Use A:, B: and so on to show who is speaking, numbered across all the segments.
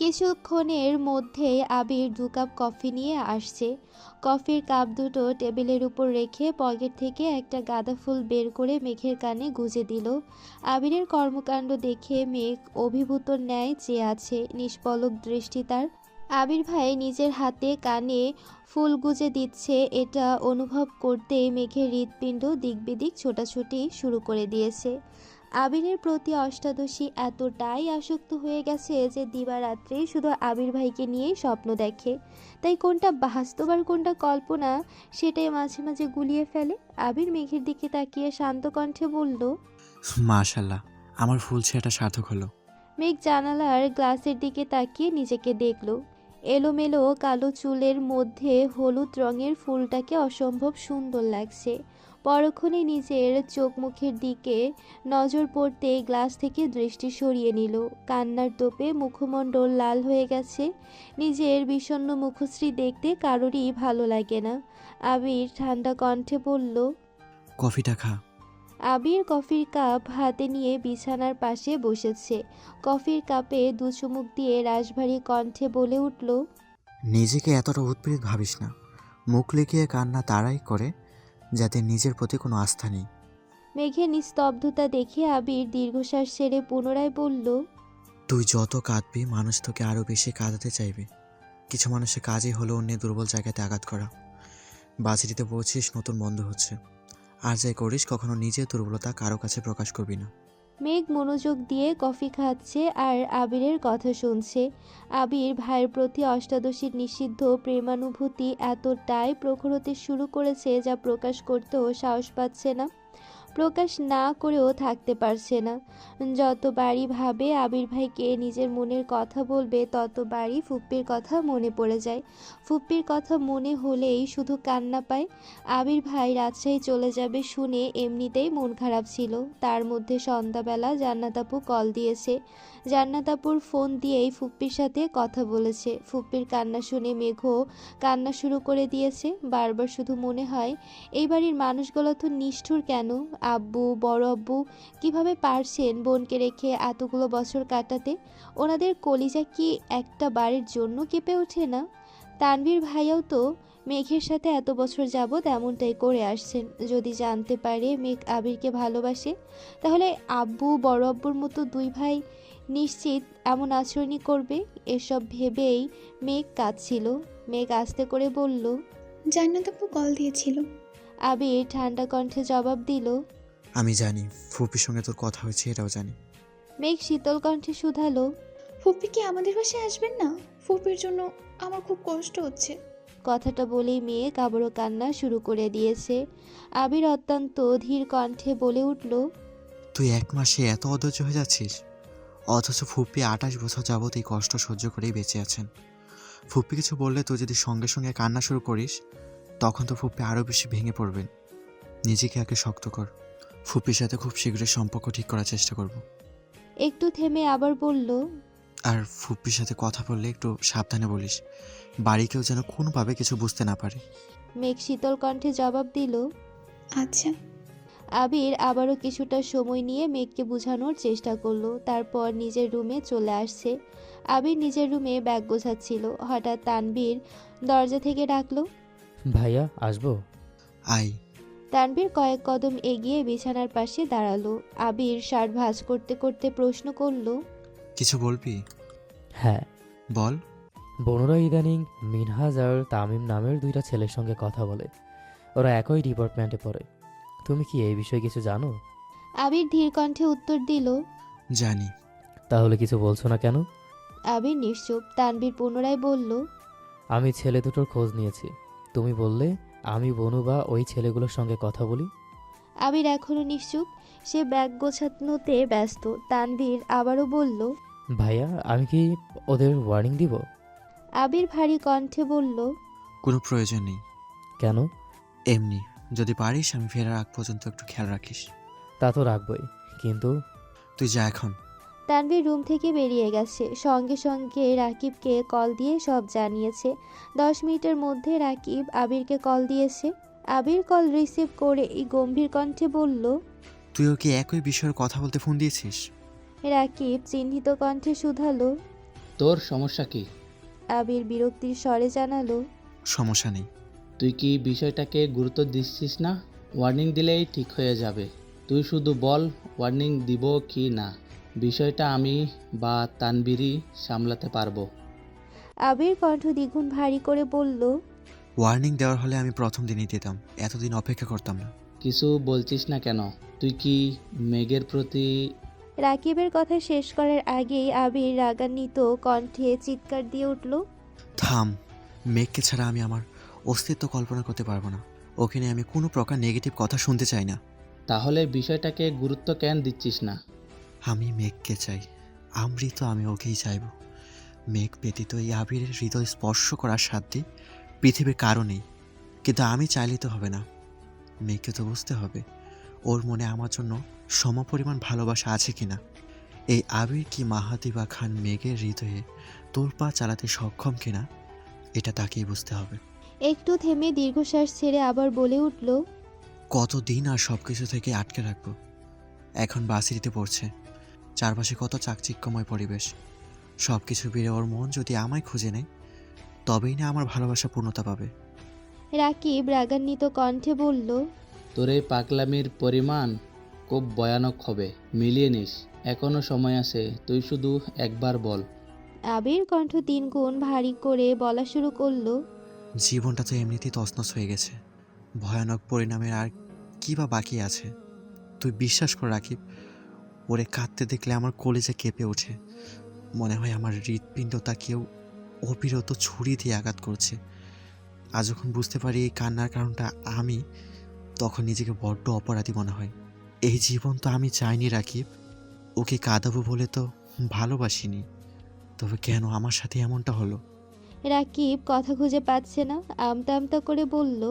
A: কিছুক্ষণের মধ্যেই আবির 2 cup coffee নিয়ে আসছে। কফির কাপ দুটো টেবিলের উপর রেখে পকেট থেকে একটা গাঁদা ফুল বের করে মেঘের কানে গুজে দিল। আবিরের কর্মকাণ্ড দেখে মেঘ অভিভূত ন্যায় চেয়ে আছে, নিষ্পলক দৃষ্টি তার। আবির ভাই নিজের হাতে কানে ফুল গুজে দিচ্ছে এটা অনুভব করতেই মেঘের হৃৎপিণ্ড দিকবিদিক ছোটাছুটি শুরু করে দিয়েছে। আবিরের প্রতি অষ্টাদশী এতটাই আসক্ত হয়ে গেছে যে দিবারাত্রি শুধু আবির ভাইকে নিয়েই স্বপ্ন দেখে। তাই কোনটা বাস্তব আর কোনটা কল্পনা সেটাই মাঝে মাঝে গুলিয়ে ফেলে। আবির মেঘের দিকে তাকিয়ে শান্ত কণ্ঠে বলল,
B: মাশাল্লাহ, আমার ফুল ছেঁড়াটা সার্থক হলো।
A: মেঘ জানালার গ্লাসের দিকে তাকিয়ে নিজেকে দেখল। এলোমেলো কালো চুলের মধ্যে হলুদ রঙের ফুলটাকে অসম্ভব সুন্দর লাগছে। পরক্ষণে নিজের চোখ মুখের দিকে নজর পড়তে গ্লাস থেকে দৃষ্টি সরিয়ে নিল। কান্নার তোপে মুখমণ্ডল লাল হয়ে গেছে। নিজের বিষণ্ণ মুখশ্রী দেখতে কারোরই ভালো লাগে না। আবির ঠান্ডা কণ্ঠে বলল,
B: কফিটা খা।
A: আবির কফির কাপ হাতে নিয়ে বিছানার পাশে বসেছে। কফির কাপে 2 চুমুক দিয়ে রাশভারী কণ্ঠে বলে উঠল,
B: নিজেকে এতটা উৎপীড়িত ভাবিস না। মুখ লুকিয়ে কান্না তারাই করে যাদের নিজের প্রতি কোনো আস্থা নেই।
A: মেঘের নিস্তব্ধতা দেখে আবির দীর্ঘশ্বাস ছেড়ে পুনরায় বলল,
B: তুই যত কাঁদবি মানুষ তোকে আরও বেশি কাঁদাতে চাইবে। কিছু মানুষের কাজই হলো অন্যের দুর্বল জায়গাতে আঘাত করা। বাজারিতে পড়ছিস, নতুন বন্ধ হচ্ছে। আর যাই করিস কখনো নিজের দুর্বলতা কারো কাছে প্রকাশ করবি না।
A: মেঘ মনোযোগ দিয়ে কফি খাচ্ছে আর আবিরের কথা শুনছে। আবির ভাইয়ের প্রতি অষ্টাদশীর নিষিদ্ধ প্রেমানুভূতি এতটাই প্রখর হতে শুরু করেছে যা প্রকাশ করতেও সাহস পাচ্ছে না, প্রকাশ না করেও থাকতে পারছে না। যতবারই ভাবে আবির ভাইকে নিজের মনের কথা বলবে ততবারই ফুপ্পির কথা মনে পড়ে যায়। ফুপ্পির কথা মনে হলেই শুধু কান্না পায়। আবির ভাই রাজশাহী চলে যাবে শুনে এমনিতেই মন খারাপ ছিল। তার মধ্যে সন্ধ্যাবেলা জান্নাত আপু কল দিয়েছে। জান্নাত আপুর ফোন দিয়েই ফুপ্পির সাথে কথা বলেছে। ফুপ্পির কান্না শুনে মেঘও কান্না শুরু করে দিয়েছে। বারবার শুধু মনে হয় এই বাড়ির মানুষগুলো তো নিষ্ঠুর কেন। আব্বু বড় আব্বু কিভাবে পারছেন বোনকে রেখে এতগুলো বছর কাটাতে। ওনাদের কলিজা কি একটা বাড়ির জন্য কেঁপে ওঠে না। তানভীর ভাইয়াও তো মেঘের সাথে এত বছর যাবৎ এমনটাই করে আসছেন। যদি জানতে পারে মেঘ আবিরকে ভালোবাসে তাহলে আব্বু বড় আব্বুর মতো 2 ভাই নিশ্চিত এমন আচরণই করবে। এসব ভেবেই মেঘ কাঁদছিল। মেঘ আস্তে করে বলল,
C: জান্নাত আপু কল দিয়েছিল।
A: আবির ঠান্ডা কণ্ঠে জবাব দিল,
B: আমি জানি ফুপির সঙ্গে তোর কথা হয়েছে, এটাও জানি।
A: মেঘ শীতল কণ্ঠে শুধালো,
C: ফুপি কি আমাদের বাসায় আসবেন না? ফুপির জন্য আমার খুব কষ্ট হচ্ছে।
A: কথাটা বলেই মেয়ে আবারও কান্না শুরু করে দিয়েছে। আবির অত্যন্ত ধীর কণ্ঠে বলে উঠল,
B: তুই 1 মাসে এত অধৈর্য হয়ে যাচ্ছিস, অথচ ফুপ্পি 28 বছর যাবত এই কষ্ট সহ্য করেই বেঁচে আছেন। ফুপ্পি কিছু বললে তুই যদি সঙ্গে সঙ্গে কান্না শুরু করিস তখন তো ফুপ্পি আরও বেশি ভেঙে পড়বেন। নিজেকে আগে শক্ত কর। ফুপ্পির সাথে খুব শীঘ্রই সম্পর্ক ঠিক করার চেষ্টা করব।
A: একটু থেমে আবার বলল,
B: আর ফুপ্পির সাথে কথা বললে একটু সাবধানে বলিস, বাড়ি কেউ যেন কোনোভাবে কিছু বুঝতে না পারে।
A: মেঘ শীতল কণ্ঠে জবাব দিল।
C: আচ্ছা।
A: আবির আবারও কিছুটা সময় নিয়ে মেঘকে বোঝানোর চেষ্টা করলো। তারপর নিজের রুমে চলে আসছে। আবির নিজের রুমে ব্যাগ গোছাচ্ছিল। হঠাৎ তানভীর দরজা থেকে ডাকলো,
D: ভাইয়া আসবো?
B: আই।
A: তানভীর কয়েক কদম এগিয়ে বিছানার পাশে দাঁড়ালো। আবির শার্ট ভাঁজ করতে করতে প্রশ্ন করলো,
B: কিছু বলবি?
D: হ্যাঁ।
B: বল।
D: বনুরা ইদানিং মিনহাজ আর তামিম নামের 2টা ছেলের সঙ্গে কথা বলে। ওরা একই ডিপার্টমেন্টে পড়ে। তুমি কি এই বিষয়ে কিছু জানো?
A: আবির ধীর কণ্ঠে উত্তর দিল,
B: জানি।
D: তাহলে কিছু বলছো না কেন?
A: আবির নিশ্চুপ। তানভীর পুনরায় বলল,
D: আমি ছেলে দুটোর খোঁজ নিয়েছি। তুমি বললে আমি বনু বা ওই ছেলেগুলোর সঙ্গে কথা বলি।
A: আবির এখনো নিশ্চুপ। সে ব্যাগ গোছানোতে ব্যস্ত। তানভীর আবারও বলল,
D: ভাইয়া আমি কি ওদের ওয়ার্নিং দিব?
A: আবির ভারী কণ্ঠে বলল,
B: কোনো প্রয়োজন নেই।
D: কেন?
B: এমনি, যদি পারিস আমি ফেরার আগ পর্যন্ত একটু খেয়াল রাখিস।
D: তা তো রাখবই, কিন্তু
B: তুই যা এখন।
A: তানভীর রুম থেকে বেরিয়ে গেছে। সঙ্গে সঙ্গে রাকিবকে কল দিয়ে সব জানিয়েছে। 10 মিনিটের মধ্যে রাকিব আবিরকে কল দিয়েছে। আবির কল রিসিভ করে গম্ভীর কণ্ঠে বলল,
B: তুই ওকে একই বিষয়ের কথা বলতে ফোন দিয়েছিস?
A: রাকিব চিহ্নিত কণ্ঠে শুধালো,
E: তোর সমস্যা কি?
A: আবির বিরক্তির স্বরে জানালো।
B: সমস্যা নেই।
E: তুই কি বিষয়টাকে গুরুত্ব দিচ্ছিস না? ওয়ার্নিং দিলেই ঠিক হয়ে যাবে। তুই শুধু বল ওয়ার্নিং দিব কি না। বিষয়টা আমি বা তানবীরই সামলাতে পারবো।
A: আবির কণ্ঠ দ্বিগুণ ভারী করে বলল।
B: ওয়ার্নিং দেওয়ার হলে আমি প্রথম দিনই দিতাম, এতদিন অপেক্ষা করতাম না।
E: কিছু বলছিস না কেন? তুই কি মেঘের প্রতি?
A: রাকিবের কথা শেষ করার আগেই আবির রাগান্বিত কণ্ঠে চিৎকার দিয়ে উঠল।
B: থাম। মেঘকে ছাড়া আমি আমার অস্তিত্ব কল্পনা করতে পারবো না। ওকে নিয়ে আমি কোনো প্রকার নেগেটিভ কথা শুনতে চাই না।
E: তাহলে বিষয়টাকে গুরুত্ব কেন দিচ্ছিস না?
B: আমি মেঘকে চাই, আমৃত আমি ওকেই চাইব। মেঘ ব্যতীত এই আবিরের হৃদয় স্পর্শ করার সাধ্যে পৃথিবীর কারো নেই। কিন্তু আমি চাইলে তো হবে না। মেঘকে তো বুঝতে হবে ওর মনে আমার জন্য সমপরিমাণ ভালোবাসা আছে কিনা। এই আবির কি মাহাতিবা খান মেঘের হৃদয়ে তোলপা চালাতে সক্ষম কিনা, এটা তাকেই বুঝতে হবে।
A: একটু থেমে দীর্ঘশ্বাস ছেড়ে আবার বলে উঠল।
B: কতদিন আর সব কিছু থেকে আটকে রাখবো? এখন বাসিরিতে পড়ছে, চারপাশে কত চাকচিক্যময় পরিবেশ। সব কিছু বেড়ে ওর মন যদি আমায় খুঁজে নেয়, তবেই না আমার ভালোবাসা পূর্ণতা পাবে।
A: রাকিব রাগান্বিত কণ্ঠে বলল।
E: তোর এই পাগলামির পরিমাণ খুব ভয়ানক হবে, মিলিয়ে নিস। এখনো সময় আছে, তুই শুধু একবার বল।
A: আবির কণ্ঠ তিনগুণ ভারী করে বলা শুরু করলো।
B: জীবনটা তো এমনিতেই তছনছ হয়ে গেছে, ভয়ানক পরিণামের আর কি বা বাকি আছে? তুই বিশ্বাস কর রাকিব, ওরে কাঁদতে দেখলে আমার কলেজে কেঁপে ওঠে। মনে হয় আমার হৃৎপিণ্ডটা কেউ অবিরত ছুরি দিয়ে আঘাত করছে। আজ যখন বুঝতে পারি এই কান্নার কারণটা আমি, তখন নিজেকে বড্ড অপরাধী মনে হয়। এই জীবন তো আমি চাইনি রাকিব, ওকে কাঁদাবো বলে তো ভালোবাসিনি। তবে কেন আমার সাথে এমনটা হলো?
A: রাকিব কথা খুঁজে পাচ্ছে না, আমতা আমতা করে বলল।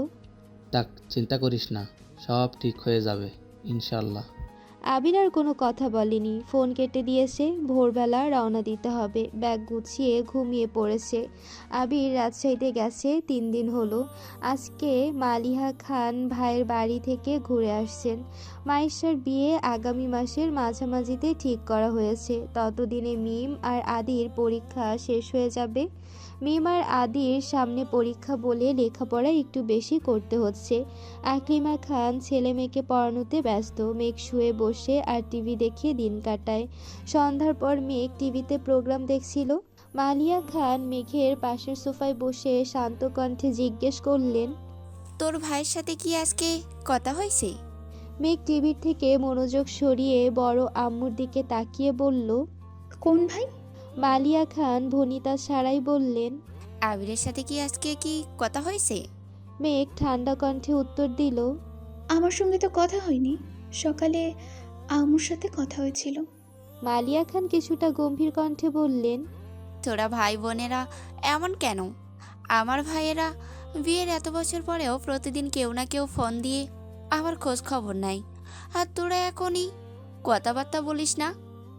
E: তাক, চিন্তা করিস না, সব ঠিক হয়ে যাবে ইনশাল্লাহ।
A: আবির আর কোনো কথা বলেনি, ফোন কেটে দিয়েছে। ভোরবেলা রওনা দিতে হবে, ব্যাগ গুছিয়ে ঘুমিয়ে পড়েছে। আবির রাজশাহীতে গেছে 3 দিন হলো। আজকে মালিহা খান ভাইয়ের বাড়ি থেকে ঘুরে আসছেন। মাইশার বিয়ে আগামী মাসের মাঝামাঝিতে ঠিক করা হয়েছে। ততদিনে মিম আর আদির পরীক্ষা শেষ হয়ে যাবে। মিম আর আদির সামনে পরীক্ষা বলে লেখাপড়া একটু বেশি করতে হচ্ছে। আকলিমা খান ছেলে মেয়েকে পড়ানোতে ব্যস্ত। মেঘ শুয়ে বসে আর টিভি দেখে দিন কাটায়। সন্ধ্যার পর মেঘ টিভিতে প্রোগ্রাম দেখছিল। মালিয়া খান মেঘের পাশের সোফায় বসে শান্ত কণ্ঠে জিজ্ঞেস করলেন।
F: তোর ভাইয়ের সাথে কি আজকে কথা হয়েছে?
A: মেঘ টিভির থেকে মনোযোগ সরিয়ে বড় আম্মুর দিকে তাকিয়ে বলল।
C: কোন ভাই?
A: মালিয়া খান ভনিতা সারাই বললেন।
F: আবিরের সাথে কি আজকে কি কথা হয়েছে?
A: মেঘ ঠান্ডা কণ্ঠে উত্তর দিল।
C: আমার সঙ্গে তো কথা হয়নি। সকালে আম্মুর সাথে কথা হয়েছিল।
A: মালিয়া খান কিছুটা গম্ভীর কণ্ঠে বললেন।
F: তোরা ভাই বোনেরা এমন কেন? আমার ভাইয়েরা বিয়ের এত বছর পরেও প্রতিদিন কেউ না কেউ ফোন দিয়ে আমার খোঁজ খবর নাই। আর তোরা এখনই কথাবার্তা বলিস না?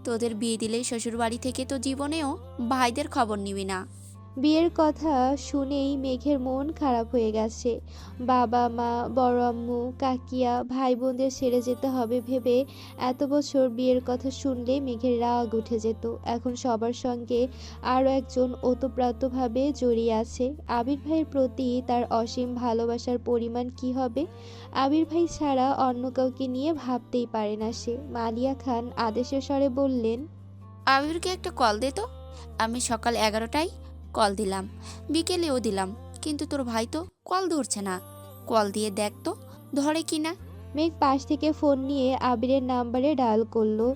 F: তোদের বিয়ে দিলেই শ্বশুর বাড়ি থেকে তো জীবনেও ভাইদের খবর নিবি না।
A: বিয়ের কথা শুনেই মেঘের মন খারাপ হয়ে গেছে। বাবা মা, বড় আম্মু, কাকিয়া, ভাই বোনদের ছেড়ে যেতে হবে ভেবে এত বছর বিয়ের কথা শুনলে মেঘের রাগ উঠে যেত। এখন সবার সঙ্গে আরও একজন ওতপ্রোতভাবে জড়িয়ে আছে। আবির ভাইয়ের প্রতি তার অসীম ভালোবাসার পরিমাণ কি হবে? আবির ভাই ছাড়া অন্য কাউকে নিয়ে ভাবতেই পারে না সে। মালিয়া খান আদেশের স্বরে বললেন।
F: আবিরকে একটা কল দে তো। আমি সকাল 11টায় কল দিলাম, বিকেলেও দিলাম, কিন্তু তোর ভাই তো কল ধরছে না। কল দিয়ে দেখ তো ধরে কি না।
A: মেঘ পাশ থেকে ফোন নিয়ে আবিরের নাম্বারে ডায়াল করলো।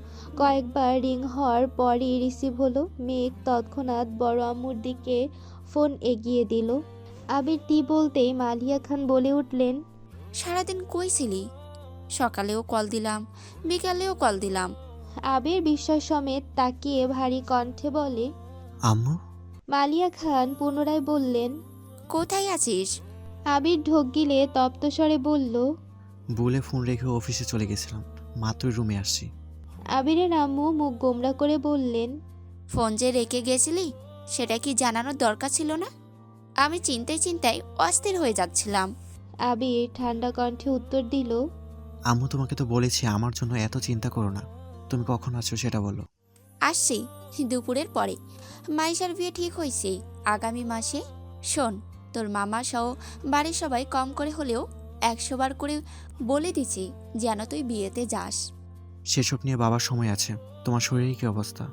A: কয়েকবার রিং হওয়ার পরই রিসিভ হলো। মেঘ তৎক্ষণাৎ বড় আম্মুর দিকে ফোন এগিয়ে দিল। আবির টি বলতেই মালিয়া খান বলে উঠলেন।
F: সারাদিন কই ছিলি? সকালেও কল দিলাম, বিকালেও কল দিলাম।
A: আবির বিস্ময় সমেত তাকিয়ে ভারী কণ্ঠে বলে।
B: আম্মু?
A: মালিয়া খান পুনরায় বললেন।
F: কোথায় আছিস?
A: আবির ঢোক গিলে তপ্ত স্বরে বলল।
B: বলে ফোন রেখে অফিসে চলে গেছিলাম, মাত্রই রুমে আসছি।
A: আবিরের আম্মু মুখ গোমড়া করে বললেন।
F: ফোন যে রেখে গেছিলি সেটা কি জানানোর দরকার ছিল না? আমি চিন্তায় চিন্তায় অস্থির হয়ে যাচ্ছিলাম।
A: আবির ঠান্ডা কণ্ঠে উত্তর দিল।
B: আম্মু তোমাকে তো বলেছি আমার জন্য এত চিন্তা করো না। তুমি কখন আছো সেটা বলো।
F: আসছি দুপুরের পরে। মাইশার বিয়ে ঠিক হয়েছে আগামী মাসে। শোন, তোর মামা সহ বাড়ির সবাই কম করে হলেও 100 বার করে বলে দিচ্ছি যেন তুই বিয়েতে যাস।
B: সেসব নিয়ে বাবার সময় আছে। তোমার শরীরের কি অবস্থা?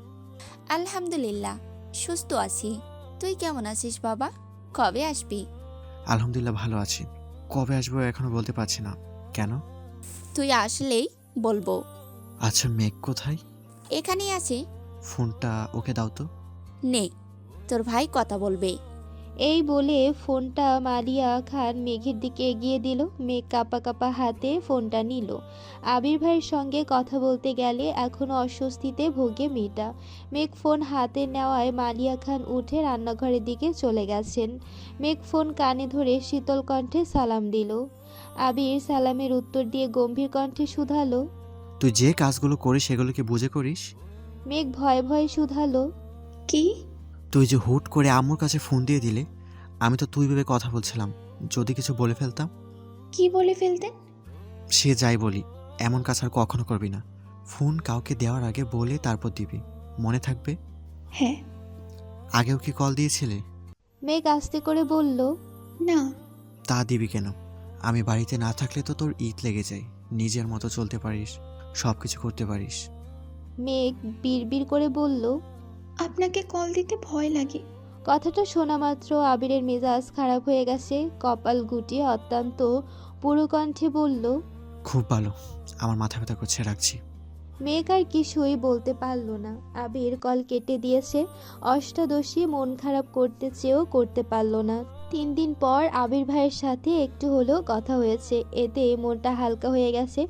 F: আলহামদুলিল্লাহ, সুস্থ আছি। তুই কেমন আছিস বাবা? কবে আসবি?
B: আলহামদুলিল্লাহ ভালো আছি। কবে আসবো এখনো বলতে পারছি না। কেন?
F: তুই আসলেই বলবো।
B: আচ্ছা, মেঘ কোথায়?
F: এখানেই আছে।
B: ফোনটা ওকে দাও তো।
F: নে, তোর ভাই কথা বলবে।
A: এই বলে ফোনটা মালিয়া খান মেঘের দিকে এগিয়ে দিল। মেঘ কাঁপা কাঁপা হাতে ফোনটা নিল। আবির ভাইয়ের সঙ্গে কথা বলতে গেলে এখনও অস্বস্তিতে ভোগে মেয়েটা। মেঘ ফোন হাতে নেওয়ায় মালিয়া খান উঠে রান্নাঘরের দিকে চলে গেছেন। মেঘ ফোন কানে ধরে শীতল কণ্ঠে সালাম দিল। আবির সালামের উত্তর দিয়ে গম্ভীর কণ্ঠে শুধালো।
B: তুই যে কাজগুলো করিস সেগুলো কি বুঝে করিস?
A: মেঘ ভয়ে ভয়ে শুধালো।
C: কি?
B: তুই যে হুট করে আম্মুর কাছে ফোন দিয়ে দিলে, আমি তো তুই ভেবে কথা বলছিলাম। যদি কিছু বলে ফেলতাম।
C: কি বলে ফেলতেন?
B: সে যাই বলি, এমন কাজ আর কখনো করবি না। ফোন কাউকে দেওয়ার আগে বলে তারপর দিবি, মনে থাকবে?
C: হ্যাঁ।
B: আগেও কি কল দিয়েছিলে?
A: মেঘ আস্তে করে বলল।
C: না।
B: তা দিবি কেন? আমি বাড়িতে না থাকলে তো তোর ঈদ লেগে যায়। নিজের মতো চলতে পারিস, সব কিছু করতে পারিস।
A: মেঘ বিড়বিড় করে বলল।
C: আপনাকে কল দিতে ভয় লাগে।
A: কথাটা শোনা মাত্র আবিরের মেজাজ খারাপ হয়ে গেছে। কপাল গুটিয়ে অত্যন্ত পুরো কণ্ঠে বলল।
B: খুব ভালো, আমার মাথা ব্যথা করছে, রাখছি।
A: মেঘ আর কিছুই বলতে পারল না। আবির কল কেটে দিয়েছে। অষ্টাদশী মন খারাপ করতে চেয়েও করতে পারল না। 3 দিন পর আবির ভাইয়ের সাথে একটু হলেও কথা হয়েছে, এতে মনটা হালকা হয়ে গেছে।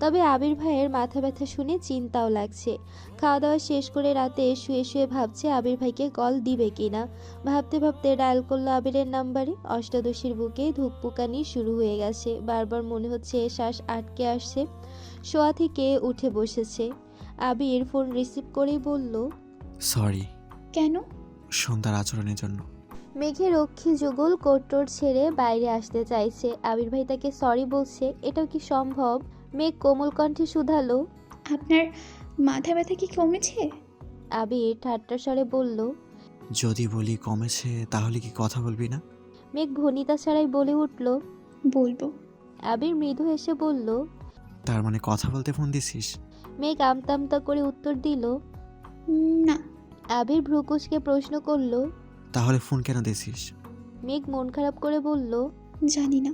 A: তবে আবির ভাইয়ের মাথা ব্যথা শুনে চিন্তাও লাগছে। খাওয়া দাওয়া শেষ করে রাতে শুয়ে শুয়ে ভাবছে আবির ভাইকে কল দিবে কিনা। ভাবতে ভাবতে ডায়াল করলো আবিরের নাম্বারে। অষ্টাদশীর বুকে ধুকপুকানি শুরু হয়ে গেছে। বারবার মনে হচ্ছে শ্বাস আটকে আসছে। শোয়া থেকে উঠে বসেছে। আবির ফোন রিসিভ করেই বলল।
B: সরি
C: কেন?
B: সন্ধ্যার আচরণের জন্য।
A: মেঘের রক্ষী যুগল কোট্টোর ছেড়ে বাইরে আসতে চাইছে। আবির ভাই তাকে সরি বলছে, এটাও কি সম্ভব? মেঘ কোমল কণ্ঠে শুধালো।
C: আপনার মাথা ব্যথা কি কমেছে?
A: আবির ঠাট্টা স্বরে বলল।
B: যদি বলি কমেছে তাহলে কি কথা বলবি না?
A: মেঘ ভনিতা ছাড়াই বলে উঠল।
C: বলবো।
A: আবির মৃদু হেসে বলল।
B: তার মানে কথা বলতে ফোন দিছিস?
A: মেঘ আমতা আমতা করে উত্তর দিল।
C: না।
A: আবির ভ্রুকুচকে প্রশ্ন করল।
B: তাহলে ফোন কেন দিছিস?
A: মেঘ মন খারাপ করে বলল।
C: জানি না।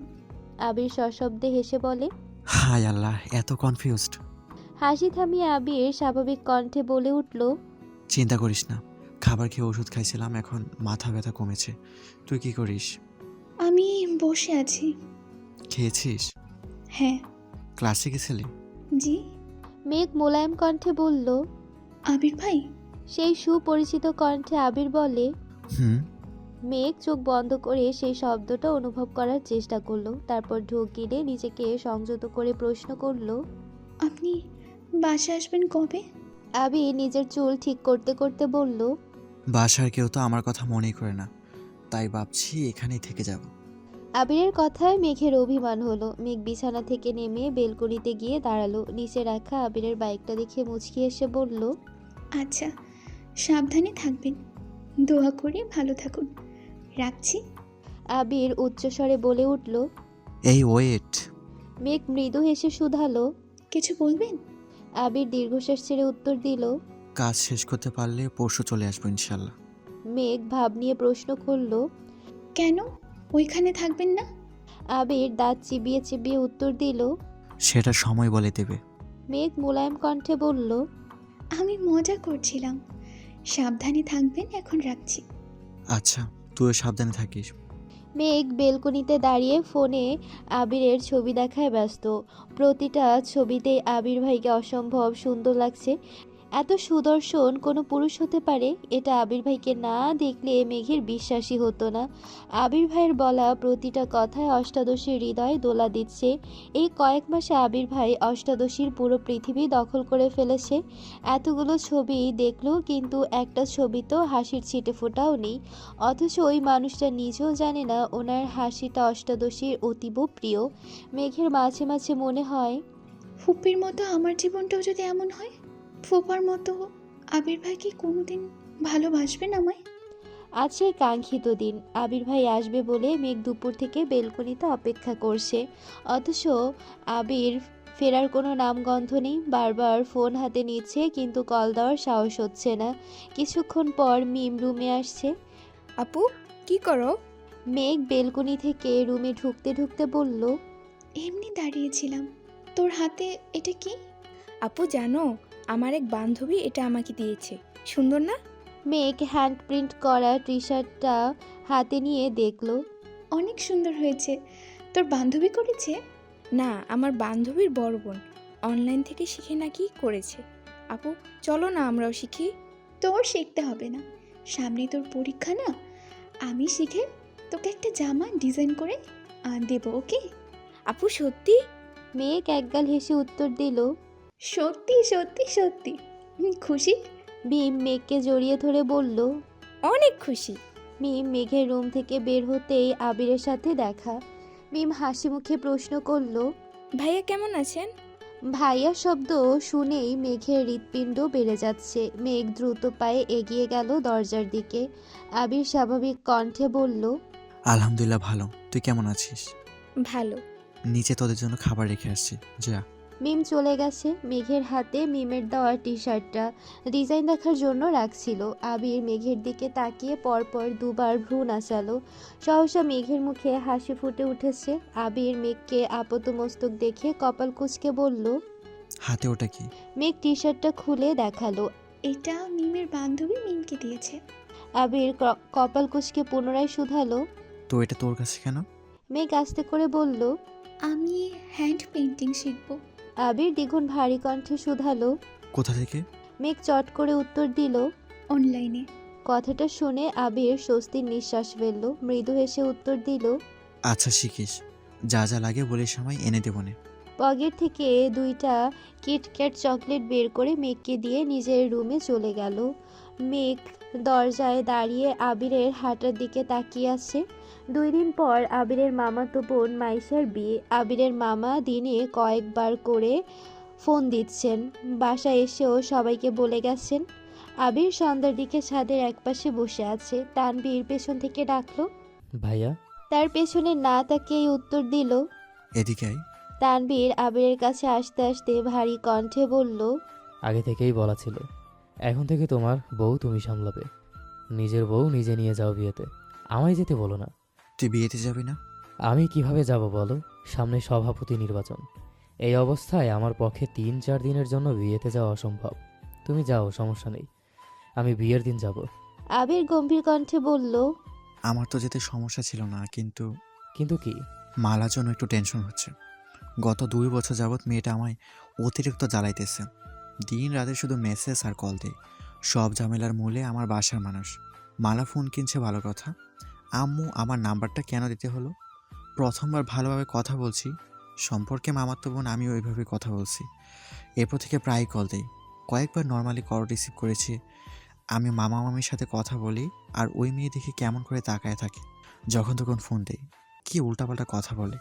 A: আবির সশব্দে হেসে বলে।
B: হায় আল্লাহ, এত কনফিউজড।
A: হাসি থামিয়ে আবির স্বাভাবিক কণ্ঠে বলে উঠল।
B: চিন্তা করিস না, খাবার খেয়ে ওষুধ খাইছিলাম, এখন মাথা ব্যথা কমেছে। তুই কি করিস?
C: আমি বসে আছি।
B: খেয়েছিস?
C: হ্যাঁ।
B: ক্লাসে গেছিলি?
C: জি।
A: মেঘ মোলায়েম কণ্ঠে বলল।
C: আবির ভাই?
A: সেই সুপরিচিত কণ্ঠে আবির বলে।
B: হুম।
A: মেঘ চোখ বন্ধ করে সেই শব্দটা অনুভব করার চেষ্টা করলো। তারপর ঢোক গিলে নিজেকে সংযত করে প্রশ্ন করলো।
C: আপনি বাসা আসবেন কবে?
A: আবির নিজের চুল ঠিক করতে করতে বলল।
B: বাসার কেউ তো আমার কথা মনেই করে না, তাই ভাবছি এখানেই থেকে যাব।
A: আবিরের কথায় মেঘের অভিমান হলো। মেঘ বিছানা থেকে নেমে বেলকনিতে গিয়ে দাঁড়ালো। নিচে রাখা আবিরের বাইকটা দেখে মুচকি এসে বলল।
C: আচ্ছা, সাবধানে থাকবেন। দোয়া করি ভালো থাকুন। রাখছি।
A: আবির উচ্চস্বরে বলে উঠল।
B: এই ওয়েট।
A: মেঘ মৃদু হেসে শুধালো।
C: কিছু বলবেন?
A: আবির দীর্ঘশ্বাস ছেড়ে উত্তর দিল।
B: কাজ শেষ করতে পারলে পরশু চলে আসবো ইনশাল্লাহ।
A: মেঘ ভাব নিয়ে প্রশ্ন করল।
C: কেন ওইখানে থাকবেন না?
A: আবির দাঁত চিবিয়ে চিবিয়ে উত্তর দিল।
B: সেটা সময় বলে দেবে।
A: মেঘ মোলায়েম কণ্ঠে বলল।
C: আমি মজা করছিলাম। সাবধানে থাকবেন, এখন রাখছি।
B: আচ্ছা, তুইও সাবধানে থাকিস।
A: মেঘ বেলকনিতে দাঁড়িয়ে ফোনে আবিরের ছবি দেখায় ব্যস্ত। প্রতিটা ছবিতেই আবির ভাইকে অসম্ভব সুন্দর লাগছে। এত সুদর্শন কোনো পুরুষ হতে পারে, এটা আবির ভাইকে না দেখলে মেঘের বিশ্বাসই হতো না। আবির ভাইয়ের বলা প্রতিটা কথায় অষ্টাদশীর হৃদয় দোলা দিচ্ছে। এই কয়েক মাসে আবির ভাই অষ্টাদশীর পুরো পৃথিবী দখল করে ফেলেছে। এতগুলো ছবি দেখলো কিন্তু একটা ছবিতেও হাসির ছিটে ফোটাও নেই। অথচ ওই মানুষটা নিজেও জানে না ওনার হাসিটা অষ্টাদশীর অতীব প্রিয়। মেঘের মাঝে মাঝে মনে হয়,
C: ফুপির মতো আমার জীবনটাও যদি এমন হয়, ফুপার মতো আবির ভাই কি কোনোদিন ভালোবাসবেন আমায়?
A: আজ সেই কাঙ্ক্ষিত দিন, আবির ভাই আসবে বলে মেঘ দুপুর থেকে বেলকনিতে অপেক্ষা করছে। অথচ আবির ফেরার কোনো নামগন্ধ নেই। বারবার ফোন হাতে নিচ্ছে কিন্তু কল দেওয়ার সাহস হচ্ছে না। কিছুক্ষণ পর মিম রুমে আসছে।
G: আপু কি করো?
A: মেঘ বেলকনি থেকে রুমে ঢুকতে ঢুকতে বলল,
C: এমনি দাঁড়িয়েছিলাম। তোর হাতে এটা কি?
G: আপু জানো, আমার এক বান্ধবী এটা আমাকে দিয়েছে। সুন্দর না?
A: মেঘ হ্যান্ড প্রিন্ট করা টি শার্টটা হাতে নিয়ে দেখলো।
C: অনেক সুন্দর হয়েছে। তোর বান্ধবী করেছে?
G: না, আমার বান্ধবীর বড় বোন অনলাইন থেকে শিখে নাকি করেছে। আপু চলো না আমরাও শিখি।
C: তোর শিখতে হবে না, সামনে তোর পরীক্ষা না। আমি শিখে তোকে একটা জামা ডিজাইন করে দেবো, ওকে?
G: আপু সত্যি?
A: মেঘ একগাল হেসে উত্তর দিল।
C: সত্যি সত্যি সত্যি। খুশি?
A: মিম মেঘকে জড়িয়ে ধরে বলল।
G: অনেক খুশি।
A: মিম মেঘের রুম থেকে বের হতেই আবিরের সাথে দেখা। মিম হাসি মুখে প্রশ্ন করল।
G: ভাইয়া কেমন আছেন?
A: ভাইয়া শব্দ শুনেই মেঘের হৃৎপিণ্ড বেড়ে যাচ্ছে। মেঘ দ্রুত পায়ে এগিয়ে গেল দরজার দিকে। আবির স্বাভাবিক কণ্ঠে বলল,
B: আলহামদুলিল্লাহ ভালো, তুই কেমন আছিস?
G: ভালো।
B: নিচে তোদের জন্য খাবার রেখে আসছি, যা।
A: মিম চলে গেছে। মেঘের হাতে মিমের দেওয়া টি শার্টটা ডিজাইন দেখার জন্য রাখছিল। আবির মেঘের দিকে তাকিয়ে পরপর দুবার ভ্রু নাচালো। সহসা মেঘের মুখে হাসি ফুটে উঠেছে। আবির মেঘকে আপাতমস্তক দেখে কপাল কুঁচকে বলল।
B: হাতে ওটা কি?
A: মেঘ টি শার্টটা খুলে দেখালো।
C: এটা মিমের বান্ধবী মিমকে দিয়েছে।
A: আবির কপাল কুঁচকে পুনরায় শুধালো।
B: তো এটা তোর কাছে কেন?
A: মেঘ আস্তে করে বলল।
C: আমি হ্যান্ড পেইন্টিং শিখবো।
A: আবির দ্বিগুণ ভারী কণ্ঠে শুধালো।
B: কোথা থেকে?
A: মেঘ চট করে উত্তর দিল।
C: অনলাইনে।
A: কথাটা শুনে আবির স্বস্তির নিঃশ্বাস ফেলল। মৃদু হেসে উত্তর দিল।
B: আচ্ছা শিখিস, যা যা লাগে বলিস আমায়, এনে দেবো নে।
A: পকেট থেকে 2টা কিটক্যাট চকলেট বের করে মেঘকে দিয়ে নিজের রুমে চলে গেল। মেঘ দরজায় দাঁড়িয়ে আবিরের হাঁটার দিকে তাকিয়ে আছে। 2 দিন পর আবিরের মামাতো বোন মাইশার বিয়ে। আবিরের মামা দিনে কয়েকবার করে ফোন দিচ্ছেন। বাসায় এসেও সবাইকে বলে গেছেন। আবির সন্ধ্যার দিকে ছাদের একপাশে বসে আছে। তানবীর পেছন থেকে ডাকলো।
D: ভাইয়া।
A: তার পেছনে না তাকিয়েই উত্তর দিল।
B: এদিকে আয়।
A: তানবীর আবিরের কাছে আসতে আসতে ভারী কণ্ঠে বলল।
D: আগে থেকেই বলা ছিল, এখন থেকে তোমার বউ তুমি সামলাবে। নিজের বউ নিজে নিয়ে যাও বিয়েতে, আমায় যেতে বলো না।
B: তুই বিয়েতে যাবি না?
D: আমি কিভাবে যাব বলো? সামনে সভাপতি নির্বাচন। এই অবস্থায় আমার পক্ষে 3-4 দিনের জন্য বিয়েতে যাওয়া অসম্ভব। তুমি যাও, সমস্যা নেই, আমি বিয়ের দিন যাব।
A: আবির গম্ভীর কণ্ঠে বলল।
B: আমার তো যেতে সমস্যা ছিল না, কিন্তু
D: কিন্তু কি?
B: মালার জন্য একটু টেনশন হচ্ছে। গত 2 বছর যাবৎ মেয়েটা আমায় অতিরিক্ত জ্বালাইতেছে। দিন রাতে শুধু মেসেজ আর কল দেয়। সব ঝামেলার মূলে আমার বাসার মানুষ। মালা ফোন কিনছে ভালো কথা, আম্মু আমার নাম্বারটা কেন দিতে হলো? প্রথমবার ভালোভাবে কথা বলছি, সম্পর্কে মামাতো বোন আমি ওইভাবে কথা বলছি। এরপর থেকে প্রায় কল দেই। কয়েকবার নর্মালি কল রিসিভ করেছি। আমি মামা মামির সাথে কথা বলি আর ওই মেয়ে দেখি কেমন করে তাকায় থাকে। যখন তখন ফোন দেই, কি উল্টাপাল্টা কথা বলে।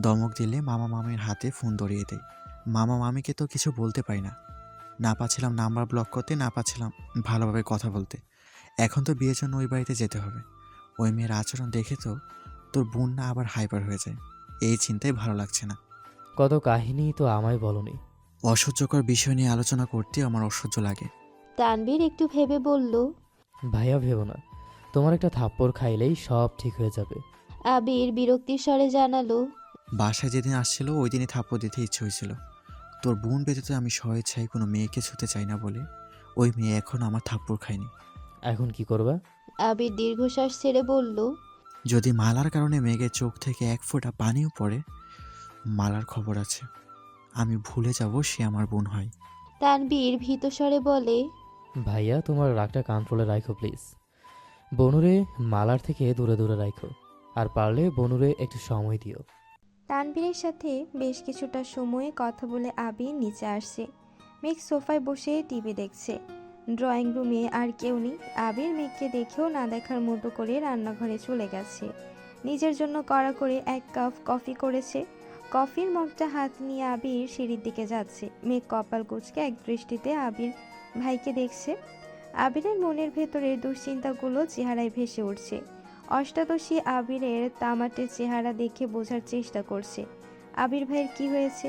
B: দমক দিলে মামা মামির হাতে ফোন ধরিয়ে দেয়। মামা মামিকে তো কিছু বলতে পারি না। না পাচ্ছিলাম নাম্বার ব্লক করতে, না পাচ্ছিলাম ভালোভাবে কথা বলতে। এখন তো বিয়ের জন্য ওই বাড়িতে যেতে হবে। ওই মেয়ের আচরণ দেখে তো তোর বোন না আবার হাইপার হয়ে যায়। এই চিন্তাই ভালো লাগছে না।
D: কত কাহিনী তো আমায় বলনি।
B: অসহ্যকর বিষয় নিয়ে আলোচনা করতে আমার অসহ্য লাগে।
A: তানবীর একটু ভেবে বলল।
D: ভাইয়া ভেবো না, তোমার একটা থাপ্পড় খাইলেই সব ঠিক হয়ে যাবে।
A: আবির বিরক্তির স্বরে জানালো।
B: বাসায় যেদিন আসছিল ওই দিনই থাপ্পড় দিতে ইচ্ছে হয়েছিল। তোর বোন ব্যতীত আমি স্বেচ্ছায় কোনো মেয়েকে ছুতে চাই না বলে ওই মেয়ে এখনও আমার থাপ্পড় খায়নি।
D: এখন কি করবা?
A: আবির দীর্ঘশ্বাস ছেড়ে বলল।
B: যদি মালার কারণে মেঘের চোখ থেকে 1 ফোঁটা পানিও পড়ে, মালার খবর আছে, আমি ভুলে যাব সে আমার বোন হয়।
A: তানবীর ভীত স্বরে বলে।
D: ভাইয়া তোমার রাগটা কন্ট্রোলে রাখো প্লিজ। বনুরে মালার থেকে দূরে দূরে রাখো, আর পারলে বনুরে একটু সময় দিও।
H: তানবীরের সাথে বেশ কিছুটা সময় কথা বলে আবির নিচে আসছে। মেঘ সোফায় বসে টিভি দেখছে। ড্রয়িং রুমে আর কেউ নেই। আবির মেঘকে দেখেও না দেখার মতো করে রান্নাঘরে চলে গেছে। নিজের জন্য কড়া করে 1 কাপ কফি করেছে। কফির মগটা হাত নিয়ে আবির সিঁড়ির দিকে যাচ্ছে। মেঘ কপাল কুঁচকে এক দৃষ্টিতে আবির ভাইকে দেখছে। আবিরের মনের ভেতরে দুশ্চিন্তাগুলো চেহারায় ভেসে উঠছে। অষ্টাদশী আবিরের তামাটে চেহারা দেখে বোঝার চেষ্টা করছে আবির ভাইয়ের কি হয়েছে।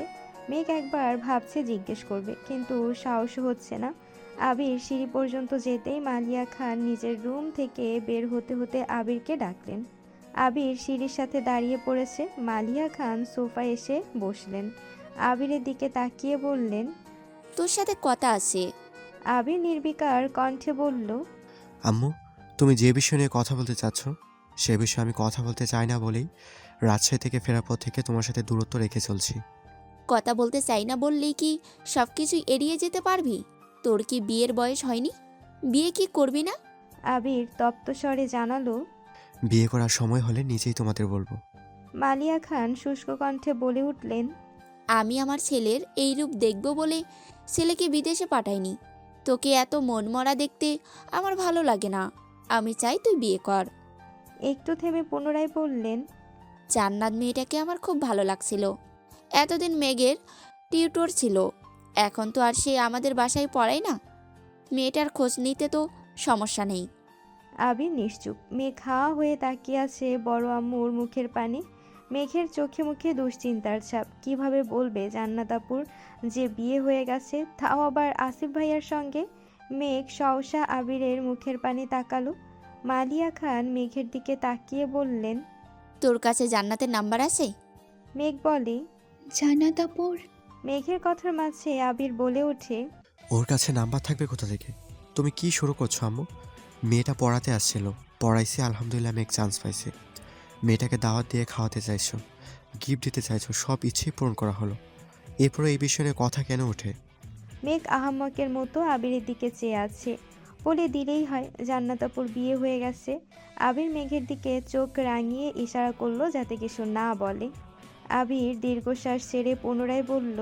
H: মেঘ একবার ভাবছে জিজ্ঞেস করবে, কিন্তু সাহসও হচ্ছে না। আবির সিঁড়ি পর্যন্ত যেতেই মালিয়া খান নিজের রুম থেকে বের হতে হতে আবিরকে ডাকলেন। আবির সিঁড়ির সাথে দাঁড়িয়ে পড়েছে। মালিয়া খান সোফায় এসে বসলেন। আবিরের দিকে তাকিয়ে বললেন,
F: তোর সাথে কথা আছে।
H: আবির নির্বিকার কণ্ঠে বলল,
B: আম্মু, তুমি যে বিষয় নিয়ে কথা বলতে চাচ্ছ সে বিষয়ে আমি কথা বলতে চাই না বলেই রাজশাহী থেকে ফেরার পর থেকে তোমার সাথে দূরত্ব রেখে চলছি।
F: কথা বলতে চাই না বললেই কি সব কিছু এড়িয়ে যেতে পারবি? তোর কি বিয়ের বয়স হয়নি? বিয়ে কি করবি না?
H: আবির তপ্ত স্বরে জানালো।
B: বিয়ে করার সময় হলে নিজেই তোমাদের বলবো।
H: মালিয়া খান শুষ্ক কণ্ঠে বলে উঠলেন,
F: আমি আমার ছেলের এই রূপ দেখব বলে ছেলেকে বিদেশে পাঠাইনি। তোকে এত মনমরা দেখতে আমার ভালো লাগে না। আমি চাই তুই বিয়ে কর।
H: একটু থেমে পুনরায় বললেন,
F: জান্নাত মেয়েটাকে আমার খুব ভালো লাগছিল। এতদিন মেঘের টিউটর ছিল, এখন তো আর সে আমাদের বাসায় পড়ায় না। মেয়েটার খোঁজ নিতে তো সমস্যা নেই।
H: আবির নিশ্চুপ। মেঘ হাওয়া হয়ে তাকিয়ে আছে বড় আম্মুর মুখের পানে। মেঘের চোখে মুখে দুশ্চিন্তার ছাপ। কিভাবে বলবে জান্নাত আপুর যে বিয়ে হয়ে গেছে, তাও আবার আসিফ ভাইয়ার সঙ্গে। মেঘ সহসা আবিরের মুখের পানে তাকালো। মালিয়া খান মেঘের দিকে তাকিয়ে বললেন,
F: তোর কাছে জান্নাতের নাম্বার আছে?
H: মেঘ বলে।
C: জান্নাত আপুর
H: মেঘের কথার মাঝে আবির বলে ওঠে,
B: ওর কাছে নাম্বার থাকবে কোথা থেকে? তুমি কি শুরু করছো আম্মু? মেয়েটা পড়াতে আসছিল, পড়াইছে, আলহামদুলিল্লাহ মেঘ চান্স পাইছে। মেয়েটাকে দাওয়াত দিয়ে খাওয়াতে চাইছো, গিফট দিতে চাইছো, সব ইচ্ছেই পূরণ করা হলো। এরপরে এই বিষয়ে নিয়ে কথা কেন ওঠে?
H: মেঘ আহাম্মকের মতো আবিরের দিকে চেয়ে আছে। বলে দিলেই হয় জান্নাত আপুর বিয়ে হয়ে গেছে। আবির মেঘের দিকে চোখ রাঙিয়ে ইশারা করলো যাতে কিছু না বলে। আবির দীর্ঘশ্বাস ছেড়ে পুনরায় বলল,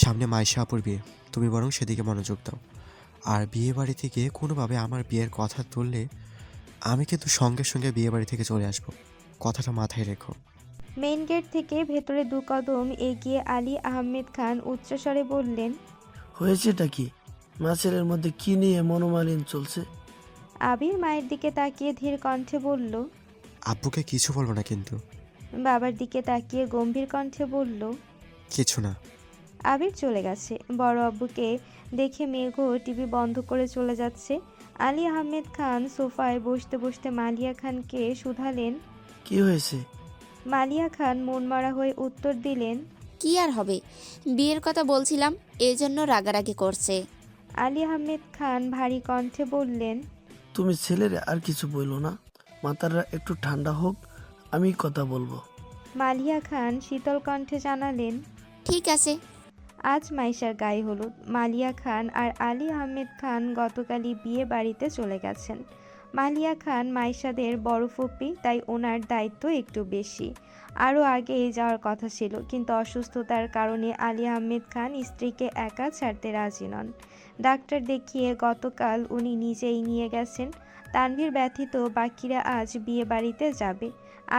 B: সামনে মাইশা আপুর বিয়ে, তুমি বরং সেদিকে মনোযোগ দাও। আর বিয়ে বাড়ি থেকে কোনোভাবে আমার বিয়ের কথা তুললে আমি কিন্তু সঙ্গে সঙ্গে বিয়ে বাড়ি থেকে চলে আসবো, কথাটা মাথায় রেখো।
H: মেইন গেট থেকে ভেতরে 2 কদম এগিয়ে আলী আহমেদ খান উচ্চস্বরে বললেন,
I: হয়েছেটা কি? মা ছেলের মধ্যে কি নিয়ে মনোমালিন্য চলছে?
H: আবির মায়ের দিকে তাকিয়ে ধীর কণ্ঠে বলল,
B: আব্বুকে কিছু বলবো না কিন্তু।
H: বাবার দিকে তাকিয়ে গম্ভীর কণ্ঠে বলল,
B: কিছু না।
H: আবির চলে গেছে। বড় আব্বুকে দেখে মেঘও টিভি বন্ধ করে চলে যাচ্ছে। আলী আহমেদ খান সোফায় বসতে বসতে মালিয়া খানকে শুধালেন।
I: কি হয়েছে?
H: মালিয়া খান মনমরা হয়ে উত্তর দিলেন,
F: কি আর হবে, বিয়ের কথা বলছিলাম, এজন্য রাগারাগি করছে।
H: আলী আহমেদ খান ভারী কণ্ঠে বললেন,
I: তুমি ছেলেরে আর কিছু বইলো না, মাথাটা একটু ঠান্ডা হোক, আমি কথা বলবো।
H: মালিয়া খান শীতল কণ্ঠে জানালেন,
F: ঠিক আছে।
H: আজ মাইশার গায়ে হলুদ। মালিয়া খান আর আলী আহমেদ খান গতকালই বিয়ে বাড়িতে চলে গেছেন। মালিয়া খান মাইশাদের বড় ফুপি, তাই ওনার দায়িত্ব একটু বেশি। আরও আগেই যাওয়ার কথা ছিল, কিন্তু অসুস্থতার কারণে আলী আহমেদ খান স্ত্রীকে একা ছাড়তে রাজি নন। ডাক্তার দেখিয়ে গতকাল উনি নিজেই নিয়ে গেছেন। তানভীর ব্যথিত বাকিরা আজ বিয়ে বাড়িতে যাবে।